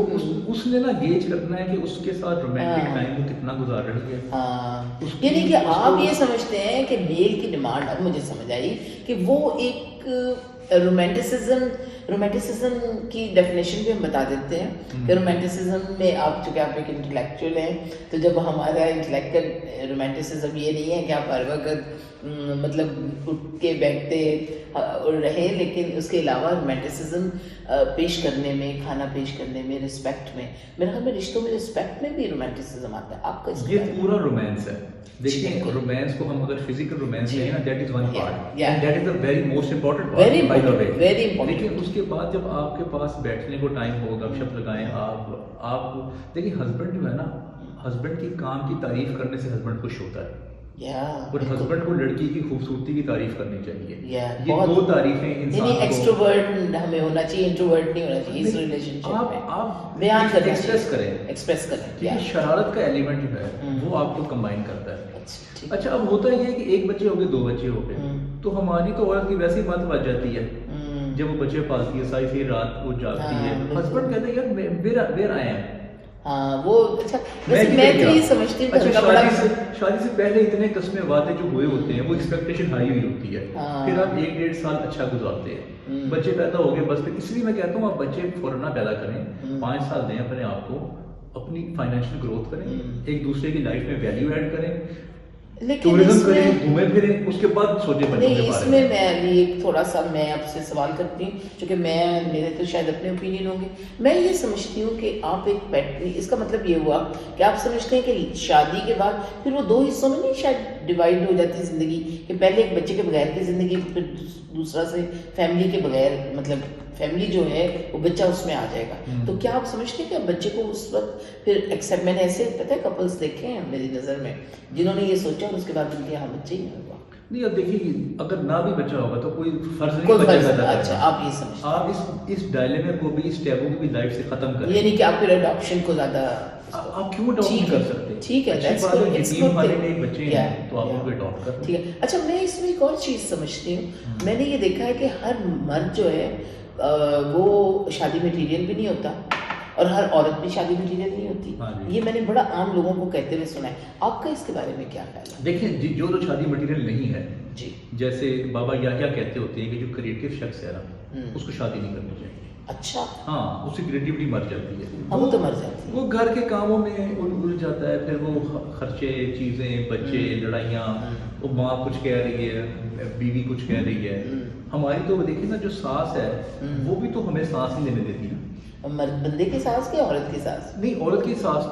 اس نے نا گیج کرنا ہے کہ اس کے ساتھ رومانٹک ٹائم وہ کتنا گزار رہی ہے. ہاں یعنی کہ آپ یہ سمجھتے ہیں کہ میل کی ڈیمانڈ, اب مجھے سمجھ آئی کہ وہ ایک رومانٹسزم کی ڈیفینیشن بھی ہم بتا دیتے ہیں کہ رومانٹسزم میں آپ چونکہ آپ ایک انٹلیکچوئل ہیں تو جب ہمارا انٹلیکچوئل رومانٹسزم یہ نہیں ہے کہ آپ ہر وقت مطلب اٹھ کے بیٹھتے رہے, لیکن اس کے علاوہ رومانٹسزم پیش کرنے میں, کھانا پیش کرنے میں, رسپیکٹ میں, میرے خیال میں رشتوں میں رسپیکٹ میں بھی رومانٹسزم آتا ہے. آپ کا یہ پورا رومانس ہے. دیکھیں رومانس کو ہم اگر فزیکل رومانس کہیں نا that is one part and that is the very most important part by the way. لیکن اس کے بعد جب آپ کے پاس بیٹھنے کو ٹائم ہو, گپ شپ لگائیں, آپ دیکھیں ہسبینڈ جو ہے نا, ہسبینڈ کی کام کی تعریف کرنے سے ہسبینڈ خوش ہوتا ہے. اور ہسبینڈ کو لڑکی کی خوبصورتی کی تعریف کرنی چاہیے. یہ دو تعریفیں انسان کو ایکسٹروورٹ ہمیں ہونا چاہیے, انٹروورٹ نہیں ہونا چاہیے اس ریلیشن شپ میں. آپ بیان کریں, ایکسپریس کریں. یہ شرارت کا ایلیمنٹ جو ہے وہ آپ کو کمبائن کرتا ہے. اچھا اب ہوتا یہ ہے کہ ایک بچے ہو گئے, دو بچے ہو گئے, تو ہماری تو عورت کی ویسی بات بچ جاتی ہے جب وہ بچے پالتی ہے, ساری پھر رات وہ جاگتی ہے. ہسبینڈ کہتے ہیں یار ویر آئے ہیں. ہاں وہ اچھا میں تو یہ سمجھتی ہوں شادی سے پہلے اتنے قسمیں وعدے جو ہوئے ہوتے ہیں وہ ایکسپیکٹیشن ہائی ہوئی ہوتی ہے. پھر آپ 1-1.5 سال اچھا گزارتے ہیں, بچے پیدا ہو گئے بس. اس لیے میں کہتا ہوں آپ بچے فوراً نہ پیدا کریں, 5 سال دیں اپنے آپ کو, اپنی فائنینشیل گروتھ کریں, ایک دوسرے کی لائف میں ویلیو ایڈ کریں, ٹورزم کریں, گھومیں پھریں, اس کے بعد سوچیں بچوں کے بارے میں. اس میں میں ایک تھوڑا سا میں آپ سے سوال کرتی ہوں, چونکہ میرے تو شاید اپنے اوپینین ہوں گے. میں یہ سمجھتی ہوں کہ آپ ایک پیٹری, اس کا مطلب یہ ہوا کہ آپ سمجھتے ہیں کہ شادی کے بعد پھر وہ 2 حصوں میں نہیں شاید ڈیوائڈ ہو جاتی زندگی, کہ پہلے ایک بچے کے بغیر کی زندگی, پھر دوسرا سے فیملی کے بغیر, مطلب فیملی جو ہے وہ بچہ اس میں آ جائے گا. تو کیا آپ سمجھتے ہیں کہ بچے کو اس وقت پھر ایکسیپٹ, میں نے ایسے پتہ ہے کپلس دیکھے ہیں میری نظر میں جنہوں نے یہ سوچا اور اس کے بعد ان کے یہاں بچے ہی نہیں ہوا. نہیں اب دیکھیے اگر نہ بھی بچہ ہوگا تو کوئی فرض نہیں بچہ پیدا کرنا. اچھا آپ یہ سمجھتے ہیں, آپ اس ڈائلیما کو بھی, اس ٹیبو کو بھی لائف سے ختم کریں. یعنی کہ آپ پھر اڈاپشن کو زیادہ آپ کیوں اڈاپٹ نہیں کر سکتے؟ ٹھیک ہے, یتیم خانے میں ایک بچے ہیں تو آپ ان کو اڈاپٹ کر. ٹھیک ہے. اچھا میں اس میں ایک اور چیز سمجھتی ہوں, میں نے یہ دیکھا ہے کہ ہر مرد جو ہے وہ شادی مٹیریل بھی نہیں ہوتا اور ہر عورت بھی شادی مٹیریل نہیں ہوتی. یہ میں نے بڑا عام لوگوں کو کہتے ہوئے سنا ہے. آپ کا اس کے بارے میں کیا خیال ہے؟ دیکھیں جو تو شادی مٹیریل نہیں ہے, جی جیسے بابا یحییٰ کہتے ہوتے ہیں کہ جو کریٹو شخص ہے نا اس کو شادی نہیں کرنی چاہیے. اچھا ہاں, اس کی کریٹیوٹی مر جاتی ہے. وہ تو مر جاتی ہے, وہ گھر کے کاموں میں الجھ جاتا ہے, پھر وہ خرچے, چیزیں, بچے, لڑائیاں, وہ ماں کچھ کہہ رہی ہے, بیوی کچھ کہہ رہی ہے. ہماری تو دیکھیں نا جو ساس ہے وہ بھی تو ہمیں سانس نہیں لینے دیتی نا. بندے کی سانس کی عورت کی سانس نہیں, عورت کی سانس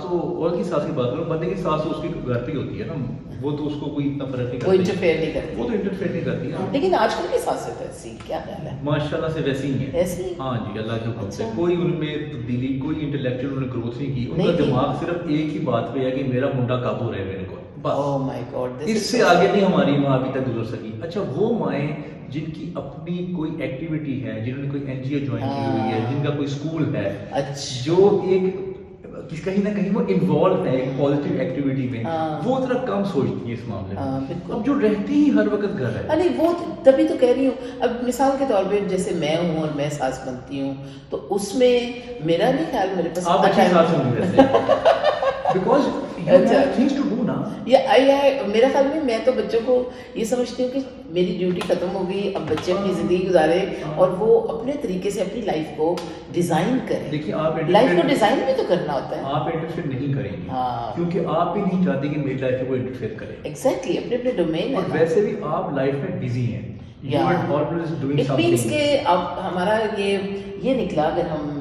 کی بات کروں, بندے کی سانس تو اس کی گھر پہ ہوتی ہے نا, وہ تو اس کو کوئی اتنا فرق نہیں کرتی, وہ انٹرفیئر نہیں کرتی, وہ تو انٹرفیئر نہیں کرتی. لیکن آج کل کی سانسیں ویسی کیا خیال ہے؟ ماشاءاللہ سے ویسی ہی ہیں. ایسی ہاں جی, اللہ کے حکم سے کوئی ان میں تبدیلی, کوئی انٹلیکچوئل انہوں نے گروتھ نہیں کی. ان کا دماغ صرف ایک ہی بات پہ ہے کہ میرا منڈا قابو رہے میرے کو, Oh my God, اس سے آگے نہیں ہماری ماں ابھی تک گزر سکی. اچھا وہ مائیں جن کی اپنی کوئی ایکٹیویٹی ہے, جنہوں نے کوئی NGO جوائن کی ہوئی ہے, جن کا کوئی اسکول ہے, جو ایک کہیں نہ کہیں وہ انوالو ہے ایک پازیٹیو ایکٹیویٹی میں, وہ ذرا کم سوچتی ہے اس معاملے میں. اب جو رہتی ہی ہر وقت گھر ہے, ارے وہ تبھی تو کہہ رہی ہوں. اب مثال کے طور پہ جیسے میں ہوں اور میں ساس بنتی ہوں تو اس میں میرا نہیں خیال, میرے پاس آپ اچھی ساس ہوں گے بیکاز تھنگس ٹو ڈو نا. میرا خیال میں تو بچوں کو یہ سمجھتی ہوں کہ میری ڈیوٹی ختم ہو گئی, اب بچے اپنی زندگی گزارے اور وہ اپنے طریقے سے اپنی لائف کو ڈیزائن کریں. دیکھیے آپ لائف کو ڈیزائن بھی تو کرنا ہوتا ہے. آپ انٹرفیئر نہیں کریں گے کیونکہ آپ بھی نہیں چاہتے کہ میری لائف میں کوئی انٹرفیئر کرے. ایگزیکٹلی, اپنے اپنے ڈومین. اور ویسے بھی آپ لائف میں بزی ہیں, اٹ مینس کہ اب ہمارا یہ نکلا, اگر ہم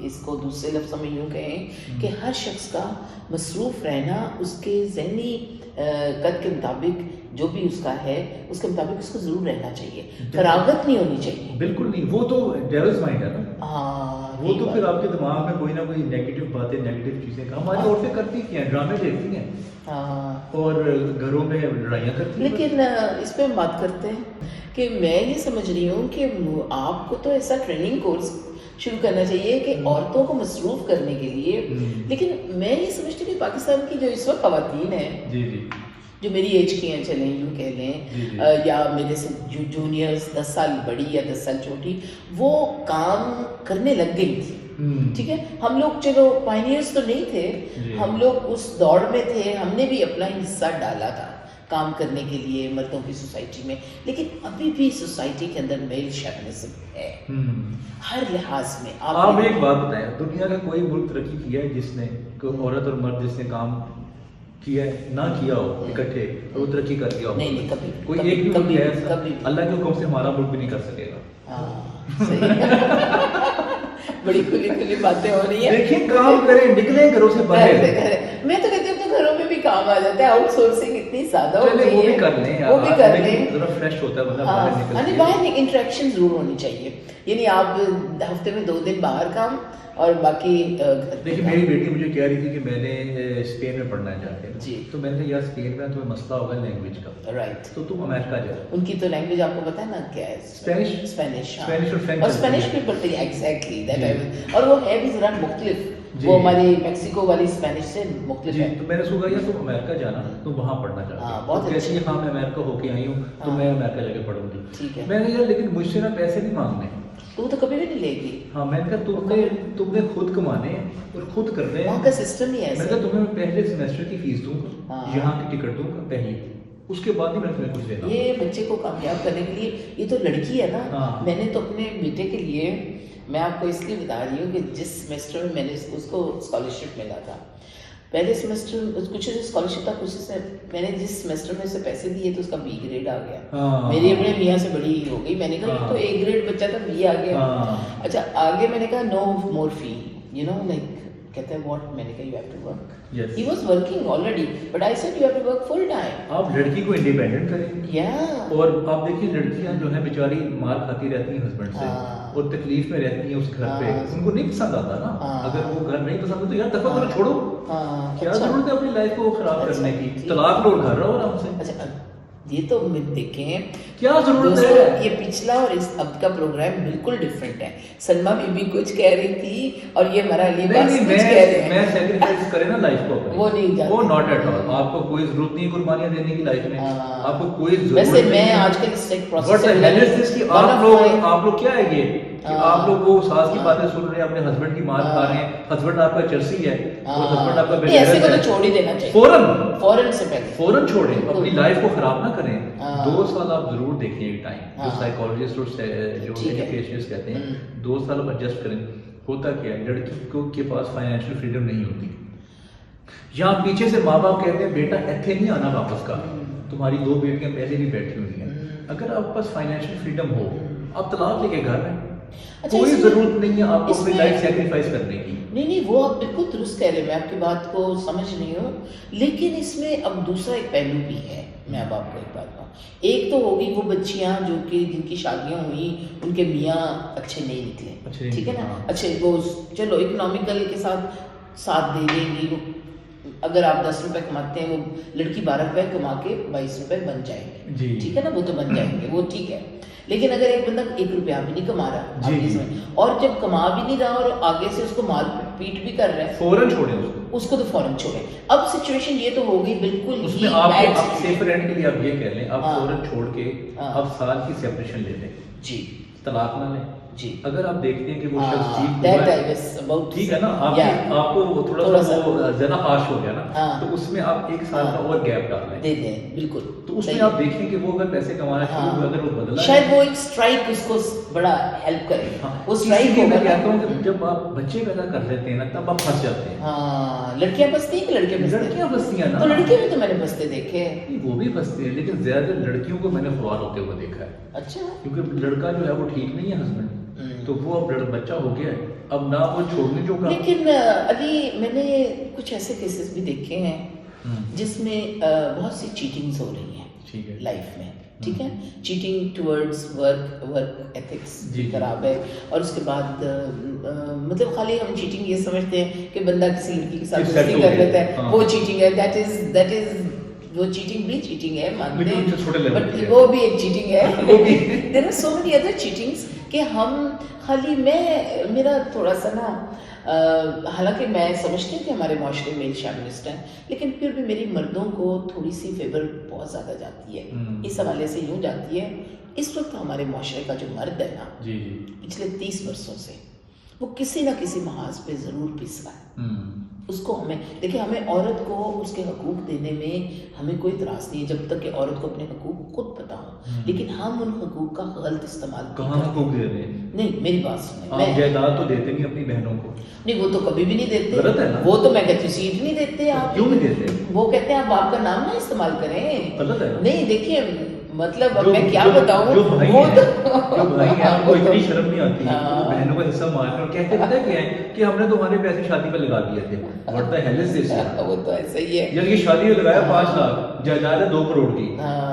اس کو دوسرے لفظوں میں یوں کہیں کہ ہر شخص کا مصروف رہنا اس کے ذہنی قد کے مطابق جو بھی اس کا ہے اس کے مطابق اس کو ضرور رہنا چاہیے، فراغت نہیں ہونی چاہیے. بالکل نہیں، وہ تو ڈیولز مائنڈ ہے نا. ہاں وہ تو پھر آپ کے دماغ میں کوئی نہ کوئی نیگیٹو باتیں، نیگیٹو چیزیں ہماری عورتیں کرتی ہیں، ڈرامے دیکھتی ہیں اور گھروں میں لڑائیاں کرتی ہیں. لیکن اس پہ ہم بات کرتے ہیں کہ میں یہ سمجھ رہی ہوں کہ آپ کو تو ایسا ٹریننگ کورس شروع کرنا چاہیے کہ عورتوں کو مصروف کرنے کے لیے. لیکن میں یہ سمجھتی ہوں کہ پاکستان کی جو اس وقت خواتین ہیں جو میری ایج کی ہیں، چلیں یوں کہہ لیں، یا میرے سے جونیئرز 10 سال بڑی یا 10 سال چھوٹی، وہ کام کرنے لگ گئی تھی. ٹھیک ہے، ہم لوگ چلو پائنیئرز تو نہیں تھے، ہم لوگ اس دوڑ میں تھے، ہم نے بھی اپنا حصہ ڈالا تھا کام کرنے کے لیے مردوں کی سوسائٹی میں. لیکن ابھی بھی سوسائٹی کے اندر میل شیوینزم ہے ہر لحاظ میں. آپ ایک بات بتائیں، دنیا کا کوئی ملک ترقی کیا ہے جس نے کوئی عورت اور مرد جس نے کام کیا ہے نہ کیا ہو اکٹھے اور وہ ترقی کر گیا ہو؟ نہیں، کبھی کوئی ایک بھی ملک ہے ایسا؟ اللہ کے حکم سے ہمارا ملک بھی نہیں کر سکے گا. بڑی کھلی کھلی باتیں ہو رہی ہیں. دیکھیں کام کریں، نکلیں گھروں سے باہر. میں تو کہتی ہوں تو گھروں میں بھی کام آ جاتا ہے، آؤٹ سورسنگ اتنی زیادہ ہو گئی ہے. وہ بھی کر لیں، وہ بھی کر لیں، ذرا فریش ہوتا ہے بندہ باہر نکلتا ہے. باہر انٹریکشن ضرور ہونی چاہیے. یعنی آپ ہفتے میں 2 دن باہر کام اور باقی دیکھیے میری بیٹی مجھے کہہ رہی تھی کہ میں نے اسپین میں پڑھنا ہے جا کے. جی. تو میں نے کہا یار اسپین میں تمہیں مسئلہ ہوگا لینگویج کا. رائٹ. تو تم امریکہ جاؤ. ان کی تو لینگویج آپ کو پتہ ہے نا کیا ہے؟ اسپینش اور اسپینش بھی بڑھتی ہے. Exactly that. اور وہ ہے بھی ذرا مختلف، وہ ہماری میکسیکو والی اسپینش سے مختلف ہے. تو میں نے سوچا یار تم امریکہ جانا، تم وہاں پڑھنا چاہتے ہو. بہت کیسی ہاں میں امریکہ ہو کے آئی ہوں تو میں امریکہ جا کے پڑھوں گی. ٹھیک ہے. میں نے یار لیکن مجھ سے نا پیسے نہیں مانگنے. تو وہ تو کبھی بھی نہیں لے گی. ہاں میں نے کہا تم نے خود کمانے ہیں اور خود کرنے ہیں. وہاں کا سسٹم ہی ایسا. میں نے کہا تمہیں پہلے سیمسٹر کی فیس دوں گا، یہاں کی ٹکٹ دوں گا پہلی، اس کے بعد ہی میں تمہیں کچھ دینا. یہ بچے کو کامیاب کرنے کے لیے، یہ تو لڑکی ہے نا. میں نے تو اپنے بیٹے کے لیے، میں آپ کو اس لیے بتا رہی ہوں کہ جس سیمسٹر میں میں نے اس کو اسکالرشپ ملا تھا، پہلے سیمسٹر کچھ اسکالرشپ تھا، کچھ سے میں نے جس سیمسٹر میں اسے پیسے دیے تو اس کا B گریڈ آ گیا. میری اپنے میاں سے بڑی ہو گئی. میں نے کہا یہ تو A گریڈ بچہ تھا، B آ گیا. اچھا آگے میں نے کہا نو مور فی، یو نو لائک کہتا ہے واٹ. میں نے کہا you have to work. He was working already but I said you have to work full time. آپ لڑکی کو انڈیپینڈنٹ کریں. اور آپ دیکھیے لڑکیاں جو ہیں بیچاری مار کھاتی رہتی ہیں ہسبینڈ سے اور تکلیف میں رہتی ہیں اس گھر پہ، ان کو نہیں پسند آتا نا. اگر وہ گھر نہیں پسند تو یار دفعہ کرو، چھوڑو. کیا ضرورت ہے اپنی لائف کو خراب کرنے کی؟ طلاق لو، گھر رہو آرام سے. اچھا یہ تو دیکھیں کیا ضرورت ہے. یہ پچھلا اور اس اب کا پروگرام بالکل ڈفرینٹ ہے. سلما بی بی کچھ کہہ رہی تھی اور یہ ہمارا علی باس کچھ کہہ رہے ہیں. میں سیکریفائس کرے نا لائف کو، وہ نہیں جاتے، وہ ناٹ ایٹ آل. آپ کو کوئی ضرورت نہیں قربانیاں دینے کی لائف میں. آپ کو کوئی ضرورت ویسے میں آج کل اس ایک پروسیس آپ لوگ کیا ہے یہ کہ آپ لوگ وہ ساس کی باتیں سن رہے ہیں، اپنے ہسبینڈ کی مار کھا رہے ہیں. ہسبینڈ آپ کا چرسی ہے اور ہسبینڈ آپ کا ایسے کو تو چھوڑ ہی دینا چاہیے فوراً سے پہلے. فوراً چھوڑیں، اپنی لائف کو خراب نہ کریں. 2 سال آپ ضرور دیکھیں ایک ٹائم. جو سائیکالوجسٹ اور جو ایجوکیشنسٹ کہتے ہیں 2 سال آپ ایڈجسٹ کریں. ہوتا کیا ہے، لڑکی کو کے پاس فائنینشیل فریڈم نہیں ہوتی. یہاں پیچھے سے ماں باپ کہتے ہیں بیٹا ایتھے نہیں آنا واپس کا، تمہاری 2 بیٹیاں پہلے بھی بیٹھی ہوئی ہیں. اگر آپ کے پاس فائنینشیل فریڈم ہو، آپ طلاق لے کے گھر میں، کوئی ضرورت نہیں ہے آپ کو اپنی لائف سیکریفائس کرنے کی. نہیں وہ آپ بالکل درست کہہ رہے ہیں، میں آپ کی بات کو سمجھ رہی ہوں. لیکن اس میں اب دوسرا ایک پہلو بھی ہے. میں اب آپ کو ایک بات کہوں، ایک تو ہوگی وہ بچیاں جو کہ جن کی شادیاں ہوئی ان کے میاں اچھے نہیں نکلے، ٹھیک ہے نا. اچھے وہ چلو اکنامیکل کے ساتھ دے دیں گی. اگر آپ 10 روپے کماتے ہیں، وہ لڑکی 12 روپے کما کے 22 روپے بن جائیں گے، ٹھیک ہے نا. وہ تو بن جائیں گے، وہ ٹھیک ہے. لیکن اگر ایک بندہ 1 روپیہ بھی نہیں کما رہا اور جب کما بھی نہیں رہا اور آگے سے اس کو مال پیٹ بھی کر رہا ہے، فوراً چھوڑیں اس کو تو فوراً چھوڑیں. اب سچویشن یہ تو ہو گئی بالکل اس میں آپ سیف رینٹ کے لیے آپ یہ کہہ لیں، آپ فوراً چھوڑ کے آپ سال کی سیپریشن لے لیں. جی طلاق نہ لیں. جی اگر آپ دیکھتے ہیں کہ وہ شخص ٹھیک ہے نا، آپ کو تھوڑا سا وہ زیادہ ہارش ہو گیا نا، تو اس میں آپ 1 سال کا اور گیپ ڈال لیں، دے دیں. بالکل. تو اس میں آپ دیکھیں کہ وہ اگر پیسے کمانا شروع ہوئے، اگر وہ بدلا شاید وہ ایک اسٹرائک اس کو بڑا ہیلپ کرے. وہ اسٹرائک میں کہتا ہوں کہ جب آپ بچے پیدا کر لیتے ہیں نا تب آپ پھنس جاتے ہیں. ہاں لڑکیاں پھنستی ہیں کہ لڑکیاں پھنستی ہیں نا. تو لڑکے بھی تو میں نے پھنستے دیکھے ہیں. وہ بھی پھنستے ہیں لیکن زیادہ لڑکیوں کو میں نے خوار ہوتے ہوئے دیکھا ہے. اچھا. کیونکہ لڑکا جو ہے وہ ٹھیک نہیں ہے ہسبینڈ، تو وہ اب بچہ ہو گیا ہے اب نہ وہ چھوڑنے جو لیکن علی میں نے کچھ ایسے کیسز بھی دیکھے ہیں جس میں بہت سی چیٹنگز ہو رہی ہیں لائف میں، ٹھیک ہے، چیٹنگ ٹورڈز ورک ایتھکس خراب ہے، اور اس کے بعد مطلب خالی ہم چیٹنگ یہ سمجھتے ہیں کہ بندہ کسی لڑکی کے ساتھ دوستی کر لیتا ہے وہ چیٹنگ ہے، دیٹ از وہ چیٹنگ بھی چیٹنگ ہے مانتے ہیں، بٹ وہ بھی ایک چیٹنگ ہے. There are so many other cheatings کہ ہم خالی میرا تھوڑا سا نا حالانکہ میں سمجھتی ہوں کہ ہمارے معاشرے میں شاملسٹ ہیں، لیکن پھر بھی میری مردوں کو تھوڑی سی فیور بہت زیادہ جاتی ہے، اس حوالے سے یوں جاتی ہے اس وقت ہمارے معاشرے کا جو مرد ہے نا پچھلے 30 برسوں سے وہ کسی نہ کسی محاذ پہ ضرور پس رہا ہے. اس کو ہمیں دیکھیں، ہمیں عورت کو اس کے حقوق دینے میں ہمیں کوئی اعتراض نہیں ہے جب تک کہ عورت کو اپنے حقوق خود پتہ ہو، لیکن ہم ان حقوق کا غلط استعمال کہاں حقوق دے رہے ہیں؟ نہیں میری بات سنیں، آپ جائیداد تو دیتے نہیں اپنی بہنوں کو. نہیں وہ تو کبھی بھی نہیں دیتے، غلط ہے نا، وہ تو میں کہتی ہوں سیٹ نہیں دیتے. آپ کیوں نہیں دیتے؟ وہ کہتے ہیں آپ باپ کا نام نہ استعمال کریں. غلط ہے. نہیں دیکھیے مطلب اب میں کیا بتاؤں، جو بھائی ہیں آپ کو اتنی شرم نہیں آتی بہنوں کا حصہ مارنے اور کہتے پتہ کیا ہے کہ ہم نے تمہارے پیسے شادی پہ لگا دیے تھے. واٹ دی ہیل از دس؟ وہ تو ایسا ہی ہے، یعنی کہ شادی میں لگایا 5 لاکھ، جائیداد ہے 2 کروڑ کی،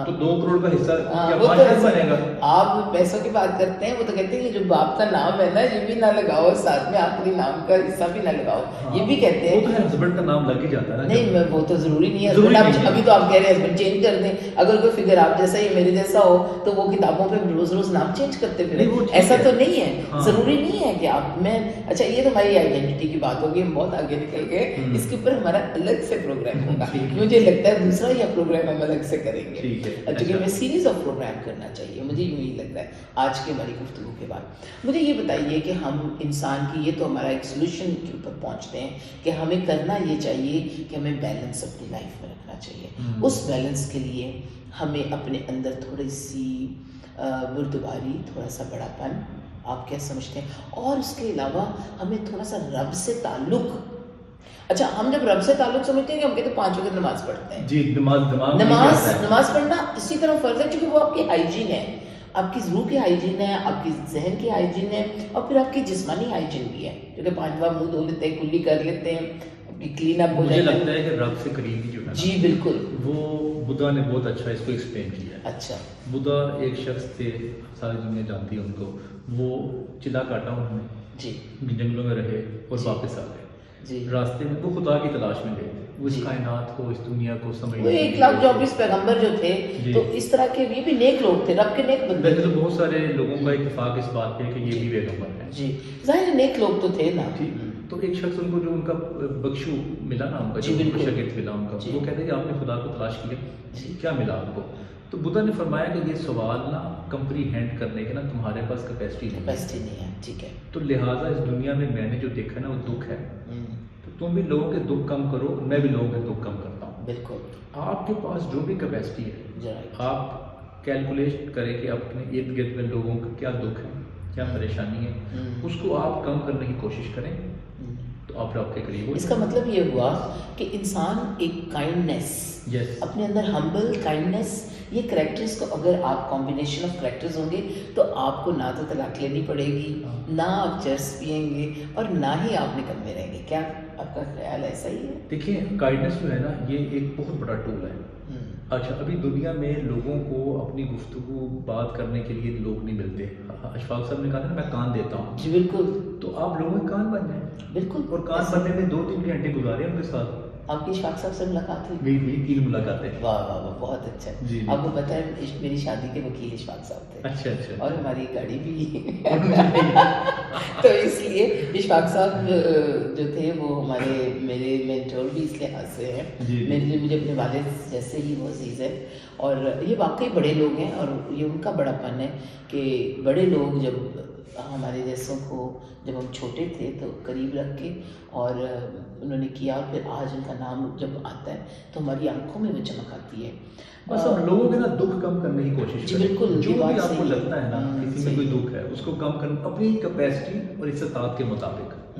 تو 2 کروڑ کا حصہ کیا 5 لاکھ بنے گا؟ آپ پیسوں کی بات کرتے ہیں، وہ تو کہتے ہیں کہ جو باپ کا نام ہے نا یہ بھی نہ لگاؤ، ساتھ میں آخری نام کا حصہ بھی نہ لگاؤ، یہ بھی کہتے ہیں. وہ تو ہسبینڈ کا نام لگ ہی جاتا ہے نا. نہیں وہ تو ضروری نہیں ہے ہسبینڈ، ابھی تو آپ کہہ رہے ہیں ہسبینڈ چینج کر دیں. اگر کوئی فگر آپ جیسا یا میرے جیسا ہو تو وہ کتابوں پہ روز روز نام چینج کرتے پھریں، ایسا تو نہیں ہے. ضروری نہیں ہے کہ آپ میں اچھا یہ تو ہماری آئیڈینٹی کی بات ہوگی، ہم بہت آگے نکل گئے، اس کے اوپر ہمارا الگ سے پروگرام ہوگا. مجھے لگتا ہے دوسرا یا پروگرام ہم الگ سے کریں گے، کیونکہ میں سیریز آف پروگرام کرنا چاہیے، مجھے یوں ہی لگتا ہے آج کی ہماری گفتگو کے بعد. مجھے یہ بتائیے کہ ہم انسان کی، یہ تو ہمارا ایک سولوشن کے اوپر پہنچتے ہیں کہ ہمیں کرنا یہ چاہیے کہ ہمیں بیلنس اپنی لائف میں رکھنا چاہیے. اس بیلنس کے لیے ہمیں اپنے اندر تھوڑی سی بردباری، تھوڑا سا بڑا پن، آپ کیا سمجھتے ہیں، اور اس کے علاوہ ہمیں تھوڑا سا رب سے تعلق. اچھا ہم جب رب سے تعلق سمجھتے ہیں کہ ہم کہتے ہیں 5 وقت نماز پڑھتے ہیں، جی نماز پڑھنا اسی طرح فرض ہے کیونکہ وہ آپ کی ہائیجین ہے، آپ کی روح کی ہائیجین ہے، آپ کی ذہن کی ہائیجین ہے، اور پھر آپ کی جسمانی ہائیجین بھی ہے، کیونکہ 5 بار منہ دھو لیتے ہیں، کلی کر لیتے ہیں، کلین اپ ہو جاتا ہے. مجھے لگتا ہے کہ رب سے قریبی جو ہے جی بالکل، وہ بدھا نے بہت اچھا اس کو ایکسپلین کیا ہے. اچھا بدھا ایک شخص تھے، ساری دنیا جانتی ہے ان کو، وہ چلا کاٹا انہوں نے جی، جنگلوں میں رہے اور واپس آ گئے جی. راستے میں وہ خدا کی تلاش میں گئے، وہ اس کائنات کو، اس دنیا کو سمجھنے. وہ 1,24,000 پیغمبر جو تھے تو اس طرح کے یہ بھی نیک لوگ تھے، رب کے نیک بندے. ویسے تو بہت سارے لوگوں کا اتفاق اس بات پہ کہ یہ بھی پیغمبر ہیں جی، ظاہر نیک لوگ تو تھے نا. تو ایک شخص ان کو جو ان کا بخشو ملا نا، ان کا جو شاگرد ملا ان کا، وہ کہتے ہیں کہ آپ نے خدا کو تلاش کیا، کیا ملا آپ کو؟ تو بدھا نے فرمایا کہ یہ سوال نا کمپریہینڈ کرنے کے نا تمہارے پاس کیپیسٹی نہیں ہے. ٹھیک ہے، تو لہٰذا اس دنیا میں نے جو دیکھا نا وہ دکھ ہے، تو تم بھی لوگوں کے دکھ کم کرو، میں بھی لوگوں کے دکھ کم کرتا ہوں. بالکل، آپ کے پاس جو بھی کیپیسٹی ہے آپ کیلکولیٹ کریں کہ اپنے ارد گرد میں لوگوں کا کیا دکھ ہے، کیا پریشانی ہے، اس کو آپ کم کرنے کی کوشش کریں تو آپ رب کے قریب ہو. اس کا مطلب یہ ہوا کہ انسان ایک کائنڈنیس اپنے اندر، ہمبل کائنڈنیس، یہ کریکٹرز کو اگر آپ کمبینیشن آف کریکٹرز ہوں گے تو آپ کو نہ تو طلاق لینی پڑے گی، نہ آپ چرس پئیں گے، اور نہ ہی آپ نکمے رہیں گے. کیا آپ کا خیال ایسا ہی ہے؟ دیکھیے کائنڈنیس جو ہے نا یہ ایک بہت بڑا ٹول ہے. اچھا ابھی دنیا میں لوگوں کو اپنی گفتگو بات کرنے کے لیے لوگ نہیں ملتے. اشفاق صاحب نے کہا تھا میں کان دیتا ہوں. جی بالکل، تو آپ لوگوں کے کان بن جائیں. بالکل، اور کان بننے میں 2-3 گھنٹے گزارے ان کے ساتھ. آپ کی اشفاق صاحب سے ملاقات ہوئی؟ میری 3 ملاقاتیں. واہ واہ واہ، بہت اچھا. آپ کو پتہ ہے میری شادی کے وکیل اشفاق صاحب تھے. اچھا، اور ہماری گاڑی بھی تو اس لیے اشفاق صاحب جو تھے وہ میرے مینٹور بھی اس لحاظ سے ہیں، میرے لیے مجھے اپنے والد جیسے ہی وہ عزیز ہے، اور یہ واقعی بڑے لوگ ہیں، اور یہ ان کا بڑا پن ہے کہ بڑے لوگ جب ہمارے جیسوں کو جب ہم چھوٹے تھے تو قریب رکھ کے اور انہوں نے کیا، اور پھر آج ان کا نام جب آتا ہے تو ہماری آنکھوں میں وہ چمک آتی ہے. بس ہم لوگوں کے نا دکھ کم کرنے کی کوشش کریں. بالکل، جو بھی آپ کو لگتا ہے نا کسی میں کوئی دکھ ہے اس کو کم کرنا اپنی کیپیسٹی اور استطاعت کے مطابق،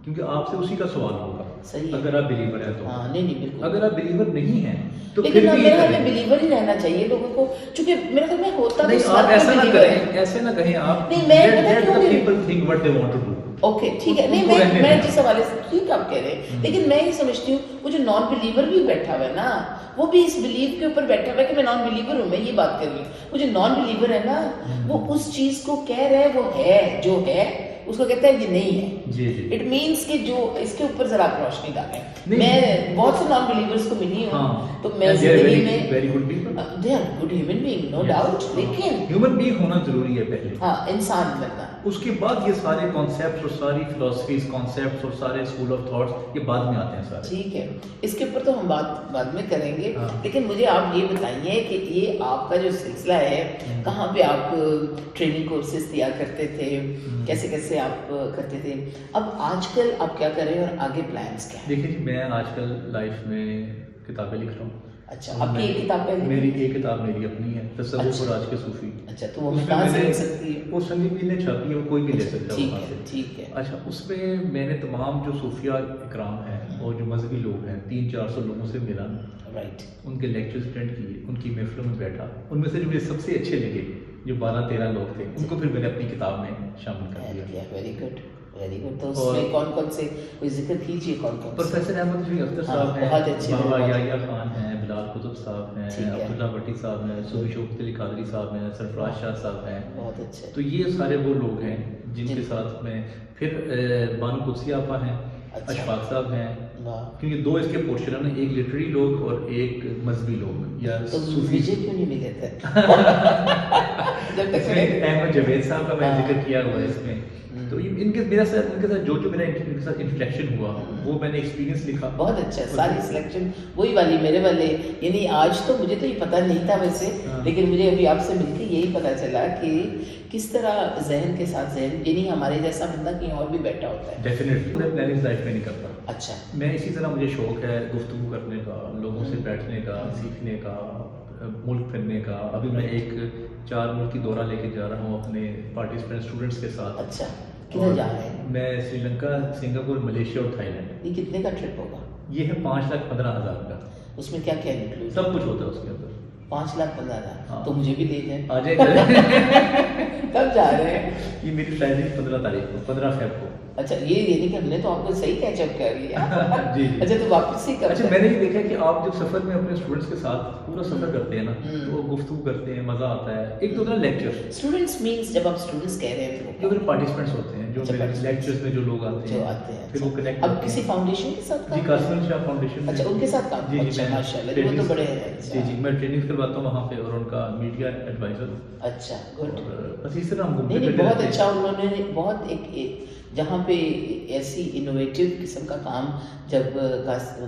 کیونکہ آپ سے اسی کا سوال ہوگا. صحیح، اگر آپ بلیور ہیں تو. نہیں بالکل، اگر آپ بلیور نہیں ہیں تو لیکن میرا ہمیں بلیور ہی رہنا چاہیے لوگوں کو، چونکہ میرا خیال میں ہوتا نہیں. آپ ایسا نہ کہیں آپ، نہیں میں let the people think what they want to do. Okay ٹھیک ہے, نہیں میں جس حوالے سے ٹھیک آپ کہہ رہے ہیں, لیکن میں یہ سمجھتی ہوں وہ جو نان بلیور بھی بیٹھا ہوا ہے نا, وہ بھی اس بلیو کے اوپر بیٹھا ہوا ہے کہ میں نان بلیور ہوں, میں یہ بات کر رہی ہوں. وہ جو نان بلیور ہے نا, وہ اس چیز کو کہہ رہا ہے وہ ہے جو ہے, اس کو کہتا ہے یہ نہیں ہے. اٹ مینس کہ جو اس کے اوپر ذرا آپ روشنی ڈالیں. میں بہت سے نان بلیورس کو ملی ہوں, تو میں زندگی میں they are good human being, no doubt, لیکن ہیومن بینگ ہونا ضروری ہے پہلے, ہاں انسان بننا, اس کے بعد یہ سارے کانسیپٹس اور ساری فلاسفیز کانسیپٹس اور سارے اسکول آف تھاٹس یہ بعد میں آتے ہیں سارے. ٹھیک ہے, اس کے اوپر تو ہم بات بعد میں کریں گے, لیکن مجھے آپ یہ بتائیے کہ یہ آپ کا جو سلسلہ ہے, کہاں پہ آپ ٹریننگ کورسز دیا کرتے تھے, کیسے کیسے آپ کرتے تھے, اب آج کل آپ کیا کر رہے ہیں اور آگے پلانس کیا ہیں؟ دیکھیں جی, میں آج کل لائف میں کتابیں لکھ رہا ہوں. اچھا, آپ کی ایک کتاب ہے؟ میری ایک کتاب میری اپنی ہے, تصوف اور آج کے صوفی. اچھا, تو وہ کہاں سے مل سکتی ہے؟ وہ سنی بھی نے چھاپی ہے, وہ کوئی بھی لے سکتا ہے وہاں سے. ٹھیک ہے. اچھا, اس میں میں نے تمام جو صوفیہ اکرام ہیں اور جو مذہبی لوگ ہیں 300-400 لوگوں سے ملا, رائٹ, ان کے لیکچرز اٹینڈ کیے, ان کی محفلوں میں بیٹھا, ان میں سے جو مجھے سب سے اچھے لگے جو 12-13 لوگ تھے, ان کو پھر میں نے اپنی کتاب میں شامل کر دیا. Very good, very good. تو اس میں کون کون سے کوئی ذکر کیجیے, کون کون؟ پروفیسر احمد شفیق اختر صاحب ہیں, بہت اچھے, بابا یحییٰ خان ہیں, بلال قطب صاحب ہیں, عبداللہ بھٹی صاحب ہیں, صوفی شوکت علی قادری صاحب ہیں, سرفراز شاہ صاحب ہیں. بہت اچھے. تو یہ سارے وہ لوگ ہیں جن کے ساتھ میں, پھر بانو قدسی آپا ہیں, اشفاق صاحب ہیں, کیونکہ 2 اس کے پورشن ہیں, ایک لٹری لوگ اور ایک مذہبی لوگ یا صوفی. کیوں نہیں ملے تھے؟ احمد جاوید صاحب کا میں ذکر کیا ہوا ہے اس میں. تو ان کے میرا ساتھ ان کے ساتھ جو میرا ان کے ساتھ انٹریکشن ہوا وہ میں نے ایکسپیرینس لکھا. بہت اچھا, ساری سلیکشن وہی والی میرے والے, یعنی آج تو مجھے تو یہ پتہ نہیں تھا ویسے, لیکن مجھے ابھی آپ سے مل کے یہی پتہ چلا کہ کس طرح ذہن کے ساتھ ذہن, یعنی ہمارے جیسا بندہ کہیں اور بھی بیٹھا ہوتا ہے. ڈیفینیٹلی میں پلاننگ لائف میں نہیں کرتا. اچھا, میں اسی طرح مجھے شوق ہے گفتگو کرنے کا, لوگوں سے بیٹھنے کا, سیکھنے کا, ملک پھرنے کا. ابھی میں ایک 4 ملک کی دورہ لے کے جا رہا ہوں اپنے پارٹیسپینٹ اسٹوڈنٹس کے ساتھ. اچھا, کدھر جا رہے ہیں؟ میں سری لنکا, سنگاپور, ملیشیا اور تھائی لینڈ. یہ کتنے کا ٹرپ ہوگا؟ یہ ہے 5,15,000 کا. اس میں کیا کیا انکلوڈ؟ سب کچھ ہوتا ہے اس کے اندر. 5,15,000. تو مجھے بھی لے جائیں. آ جائے. کب جا رہے ہیں؟ یہ میری فلائٹ ہے 15 تاریخ کو, 15 فیب کو. اچھا, یہ یعنی کہ ہم نے تو آپ کو صحیح کیچ اپ کر لیا. جی. اچھا, تو واپس ہی کر. اچھا, میں نے یہ دیکھا کہ آپ جب سفر میں اپنے اسٹوڈنٹس کے ساتھ پورا سفر کرتے ہیں نا, تو وہ گفتگو کرتے ہیں, مزہ آتا ہے. ایک تو ہوتا ہے لیکچر. اسٹوڈنٹس مینس جب آپ اسٹوڈنٹس کہہ رہے ہیں جو میرے پارٹیسپینٹس ہوتے ہیں, جو میرے لیکچرز میں جو لوگ آتے ہیں, پھر وہ کنیکٹ. اب کسی فاؤنڈیشن کے ساتھ؟ جی, قاسم شاہ فاؤنڈیشن. اچھا, ان کے ساتھ کام. جی جی, ماشاءاللہ, وہ تو بڑے ہیں. جی, میں ٹریننگ کرواتا ہوں وہاں پہ, اور ان کا میڈیا ایڈوائزر. اچھا, گڈ. بس اس طرح ہم گھومتے نہیں, بہت اچھا. انہوں نے بہت ایک جہاں پہ ایسی انوویٹیو قسم کا کام جب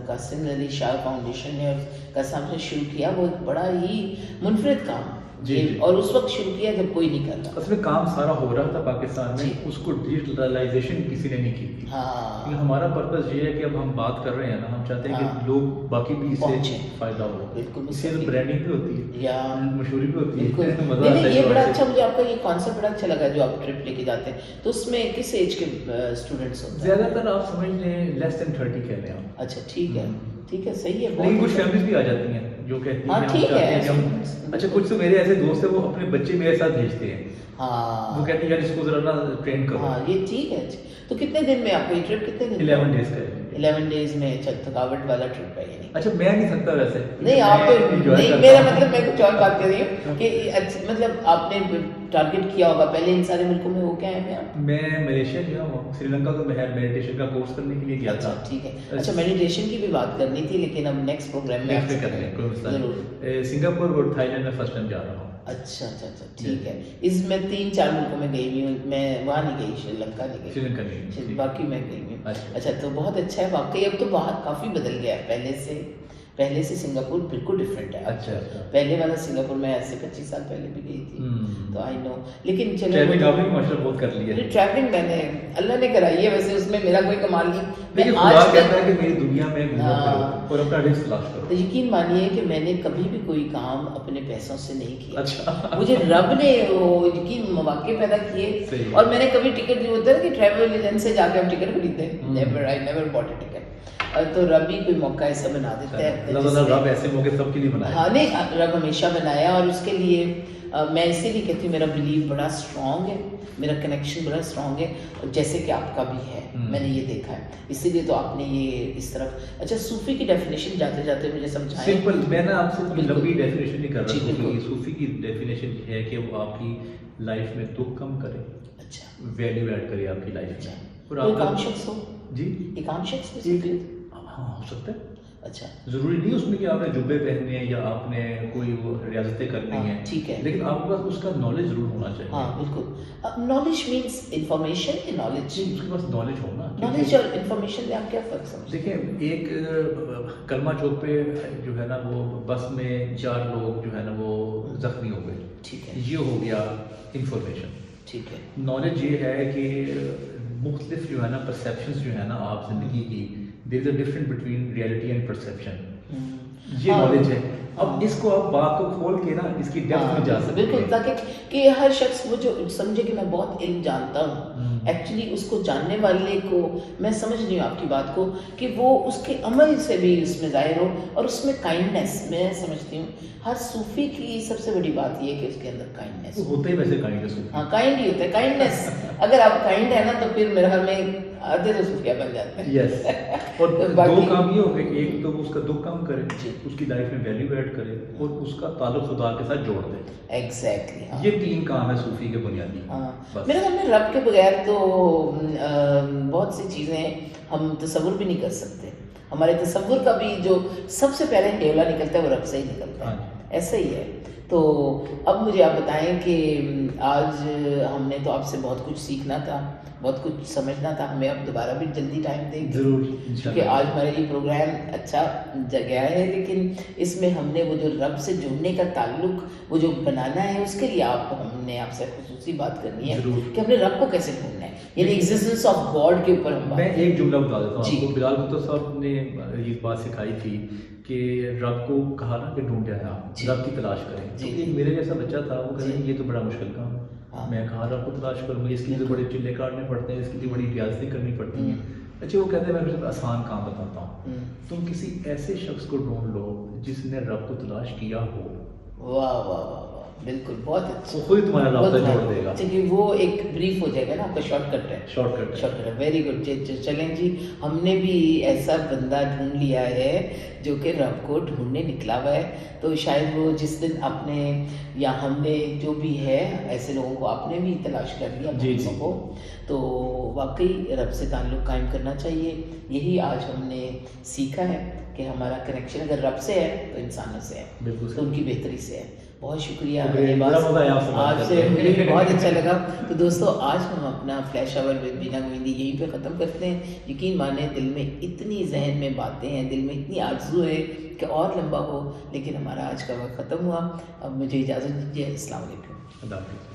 قاسم علی شاہ فاؤنڈیشن نے اور قاسم سے شروع کیا, وہ ایک بڑا ہی منفرد کام. جی, اور اس وقت شروع کیا جب کوئی نہیں کرتا. اصل میں کام سارا ہو رہا تھا پاکستان میں, اس کو ڈیجیٹلائزیشن کسی نے نہیں کی تھی. ہاں, ہمارا پرپز یہ ہے کہ اب ہم بات کر رہے ہیں نا, ہم چاہتے ہیں کہ لوگ باقی بھی اس سے فائدہ ہو. بالکل, اس سے برانڈنگ بھی ہوتی ہے یا مشہوری بھی ہوتی ہے. مزہ آتا ہے. یہ بڑا اچھا, مجھے آپ کا یہ کانسیپٹ بڑا اچھا لگا جو آپ ٹرپ لے کے جاتے ہیں. تو اس میں کس ایج کے اسٹوڈنٹس ہوتے ہیں؟ زیادہ تر آپ سمجھ لیں لیس دین 30 کہہ لیں آپ. اچھا, ٹھیک ہے, ٹھیک ہے, صحیح ہے. لیکن کچھ فیملیز بھی آ جاتی ہیں جو کہتی ہیں ٹھیک ہے. اچھا, کچھ تو میرے ایسے دوست ہیں وہ اپنے بچے میرے ساتھ بھیجتے ہیں. ہاں, وہ کہتے ہیں یار اس کو ذرا نا ٹرین کرو. ہاں, یہ ٹھیک ہے. تو کتنے دن میں آپ کو یہ ٹرپ کتنے دن؟ 11 ڈیز کا. 11 ڈیز میں. اچھا, تھکاوٹ والا ٹرپ ہے. اچھا, میں نہیں تھکتا ویسے. نہیں, آپ تو نہیں, میرا مطلب میں کچھ اور بات کر رہی ہوں کہ مطلب آپ نے ٹارگیٹ کیا ہوگا پہلے ان سارے ملکوں میں. وہ کیا ہے؟ میں ملیشیا گیا ہوں, سری لنکا تو میں میڈیٹیشن کا کورس کرنے کے لیے گیا تھا. ٹھیک ہے. اچھا, میڈیٹیشن کی بھی بات کرنی تھی, لیکن اب نیکسٹ پروگرام میں کر لیں, کوئی مسئلہ نہیں. سنگاپور اور تھائی لینڈ میں فرسٹ ٹائم جا رہا ہوں. اچھا اچھا اچھا, ٹھیک ہے. اس میں 3-4 ملکوں میں گئی ہوئی ہوں. میں وہاں نہیں گئی, شری لنکا نہیں گئی. سری لنکا نہیں, باقی میں گئی ہوں. اچھا, تو بہت اچھا ہے واقعی. اب تو باہر کافی بدل گیا ہے پہلے سے سنگاپور بالکل ڈفرینٹ ہے. اچھا, پہلے والا سنگاپور میں ایسے 25 سال پہلے بھی گئی تھی, تو آئی نو. لیکن چلو, ٹریولنگ آپ نے ماشاءاللہ بہت کر لی ہے. ٹریولنگ میں نے اللہ نے کرائی ہے, ویسے اس میں میرا کوئی کمال نہیں. لیکن خدا کہتا ہے کہ میری دنیا میں گھومو پھرو اور اپنا رزق تلاش کرو. تو یقین مانیے کہ میں نے کبھی بھی کوئی کام اپنے پیسوں سے نہیں کیا. اچھا, مجھے رب نے وہ یقین مواقع پیدا کیے, اور میں نے کبھی ٹکٹ جو ہوتا ہے کہ ٹریول ایجنٹ سے جا کے ہم ٹکٹ خریدتے ہیں, never, I never bought a ticket. تو رب ہی کوئی موقع ایسا بنا دیتا ہے. اللہ تعالیٰ رب ایسے موقع سب کے لیے بنایا. ہاں نہیں, رب ہمیشہ بنایا, اور اس کے لیے میں اسی لیے کہتی ہوں میرا بلیو بڑا اسٹرانگ ہے, میرا کنیکشن بڑا اسٹرانگ ہے, جیسے کہ آپ کا بھی ہے. میں نے یہ دیکھا ہے, اسی لیے تو آپ نے یہ اس طرف. اچھا, صوفی کی ڈیفینیشن جاتے جاتے مجھے سمجھائیں. سمپل, میں نے آپ سے کوئی لمبی ڈیفینیشن نہیں کر رہا. صوفی کی ڈیفینیشن ہے کہ وہ آپ کی لائف میں دکھ کم کرے, اچھا, ویلیو ایڈ کرے آپ کی لائف میں. اور آپ کا شخص ہو جی, ایک عام شخص ہاں ہو سکتا ہے. اچھا, ضروری نہیں اس میں کہ آپ نے جبے پہننے ہیں یا آپ نے کوئی وہ ریاضتیں کرنی ہیں, ٹھیک ہے, لیکن آپ کے پاس اس کا نالج ضرور ہونا چاہیے. ہاں بالکل. نالج مینس انفارمیشن کی نالج. اس کے پاس نالج ہونا. نالج اور انفارمیشن میں آپ کیا فرق سمجھتے ہیں؟ دیکھیں, ایک کلمہ چوک پہ جو ہے نا وہ بس میں 4 لوگ جو ہے نا وہ زخمی ہو گئے. ٹھیک ہے, یہ ہو گیا انفارمیشن. ٹھیک ہے. نالج یہ ہے کہ مختلف جو ہے نا پرسیپشنز جو ہے نا آپ زندگی کی, there is a different between reality and perception. یہ نالج ہے. اب اس کو آپ بات کو کھول کے نا اس کی ڈیپتھ میں جا سکتے ہیں. بالکل, تاکہ کہ ہر شخص وہ جو سمجھے کہ میں بہت علم جانتا ہوں, ایکچولی اس کو جاننے والے کو میں سمجھ رہی ہوں آپ کی بات کو, کہ وہ اس کے عمل سے بھی اس میں ظاہر ہو, اور اس میں کائنڈنیس. میں سمجھتی ہوں ہر صوفی کی سب سے بڑی بات یہ ہے کہ اس کے اندر کائنڈنیس ہوتا ہی. ویسے کائنڈ ہے, ہاں کائنڈ ہی ہوتا ہے, کائنڈنیس. اگر آپ کائنڈ ہے نا تو پھر میرے خیال میں آدھے تو صوفیہ بن جاتے ہیں. یس. اور 2 کام یہ ہو گئے, ایک تو اس کا دکھ کم کرے, اس کی لائف میں ویلیو ایڈ کرے, اور اس کا تعلق خدا کے ساتھ جوڑ دے. ایگزیکٹلی, یہ 3 کام ہے صوفی کے بنیادی. میرے خیال میں رب کے بغیر تو بہت سی چیزیں ہم تصور بھی نہیں کر سکتے. ہمارے تصور کا بھی جو سب سے پہلے ڈیولا نکلتا ہے وہ رب سے ہی نکلتا ہے. ایسا ہی ہے. تو اب مجھے آپ بتائیں کہ آج ہم نے تو آپ سے بہت کچھ سیکھنا تھا, بہت کچھ سمجھنا تھا. ہمیں اب دوبارہ بھی جلدی ٹائم دیں گے ضرور, کیونکہ آج ہمارا یہ پروگرام اچھا گیا ہے, لیکن اس میں ہم نے وہ جو رب سے جڑنے کا تعلق وہ جو بنانا ہے, اس کے لیے ہم نے آپ سے خصوصی بات کرنی ہے کہ ہم نے رب کو کیسے ڈھونڈنا ہے, یعنی ایگزسٹنس آف گاڈ کے اوپر ہم. میں ایک جملہ بتا دیتا ہوں آپ کو. بلال بھٹو صاحب نے یہ بات سکھائی تھی کہ رب کو کہا نا کہ ڈھونڈے آپ, رب کی تلاش کریں. میرے جیسا بچہ تھا, وہ کہتے یہ تو بڑا مشکل کام ہے. میں کہا رب کو تلاش کروں گی, اس کے لیے بڑے چلے کاٹنے پڑتے ہیں, اس کے لیے بڑی ریاضتیں کرنی پڑتی ہیں. اچھا, وہ کہتے ہیں میں صرف آسان کام بتاتا ہوں, تم کسی ایسے شخص کو ڈھونڈ لو جس نے رب کو تلاش کیا ہو. واہ واہ واہ, بالکل, بہت اچھا. وہ خود تمہارا رابطہ جوڑ دے گا. کیونکہ وہ ایک بریف ہو جائے گا نا, آپ کا شارٹ کٹ ہے. شارٹ کٹ ہے, ویری گڈ. چلیں جی, ہم نے بھی ایسا بندہ ڈھونڈ لیا ہے جو کہ رب کو ڈھونڈنے نکلا ہوا ہے. تو شاید وہ جس دن آپ نے یا ہم نے جو بھی ہے ایسے لوگوں کو آپ نے بھی تلاش کر لیا لوگوں کو, تو واقعی رب سے تعلق قائم کرنا چاہیے. یہی آج ہم نے سیکھا ہے کہ ہمارا کنیکشن اگر رب سے ہے تو انسانوں سے ہے, تو ان کی بہتری سے ہے. بہت شکریہ, آج سے مجھے بھی بہت اچھا لگا. تو دوستو, آج ہم اپنا فلیش آور ود بینا گووندی یہیں پہ ختم کرتے ہیں. یقین مانیں دل میں اتنی ذہن میں باتیں ہیں, دل میں اتنی آرزو ہے کہ اور لمبا ہو, لیکن ہمارا آج کا وقت ختم ہوا. اب مجھے اجازت دیجیے. السلام علیکم. اللہ حافظ.